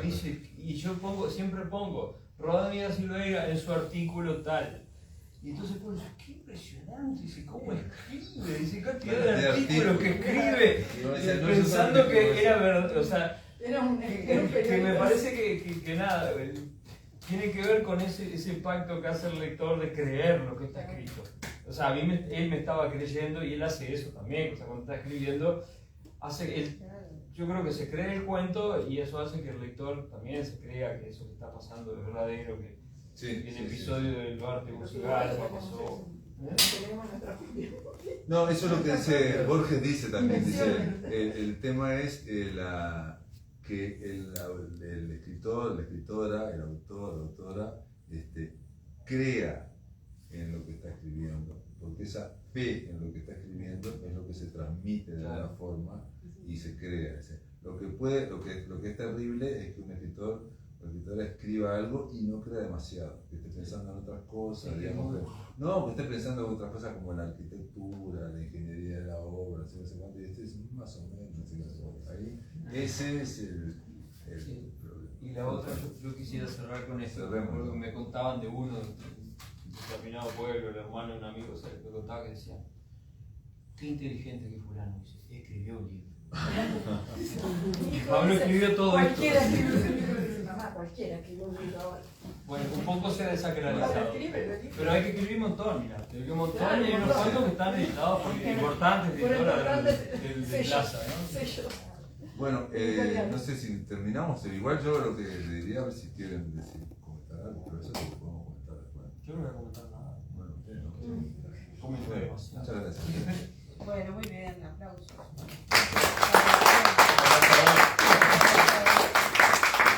dice, y yo siempre pongo Rodney da Silveira en su artículo tal. Y entonces Pablo dice, qué impresionante. Dice, ¿cómo escribe? Dice, cantidad de artículos que escribe. Pensando que era verdad, o sea, que me parece que nada, tiene que ver con ese pacto que hace el lector de creer lo que está escrito. O sea, él me estaba creyendo y él hace eso también. O sea, cuando está escribiendo, yo creo que se cree el cuento y eso hace que el lector también se crea que eso que está pasando es verdadero, que el episodio del bar de Bucigalpa pasó. Tenemos nuestra propia. No, eso es lo que dice, Borges dice también, dice, el tema es que el escritor, la escritora, el autor, la autora, crea en lo que está escribiendo, porque esa fe en lo que está escribiendo es lo que se transmite de alguna forma y se crea. Lo que es terrible es que un escritor o escritora escriba algo y no crea demasiado, que esté pensando en otras cosas, digamos, que esté pensando en otras cosas como la arquitectura, la ingeniería de la obra, no sé cuánto, y es más o menos, ahí, ese es el problema. Y la otra, yo quisiera cerrar con esto, porque me contaban de uno de determinado pueblo, el hermano de un amigo, me contaba que decía, qué inteligente que fulano, dice, escribió un libro. Pablo escribió todo esto. Cualquiera escribió un libro ahora. Bueno, un poco se ha desacralizado. Pero hay que escribir un montón, mira. Escribió un montón y hay unos cuantos que están editados por importantes editoras del Plaza, ¿no? Bueno, no sé si terminamos, igual yo lo que le diría, a ver si quieren comentar algo, pero eso lo podemos comentar después. Yo no voy a comentar nada. Bueno, Comento demasiado. muchas gracias. Bueno, muy bien, aplausos.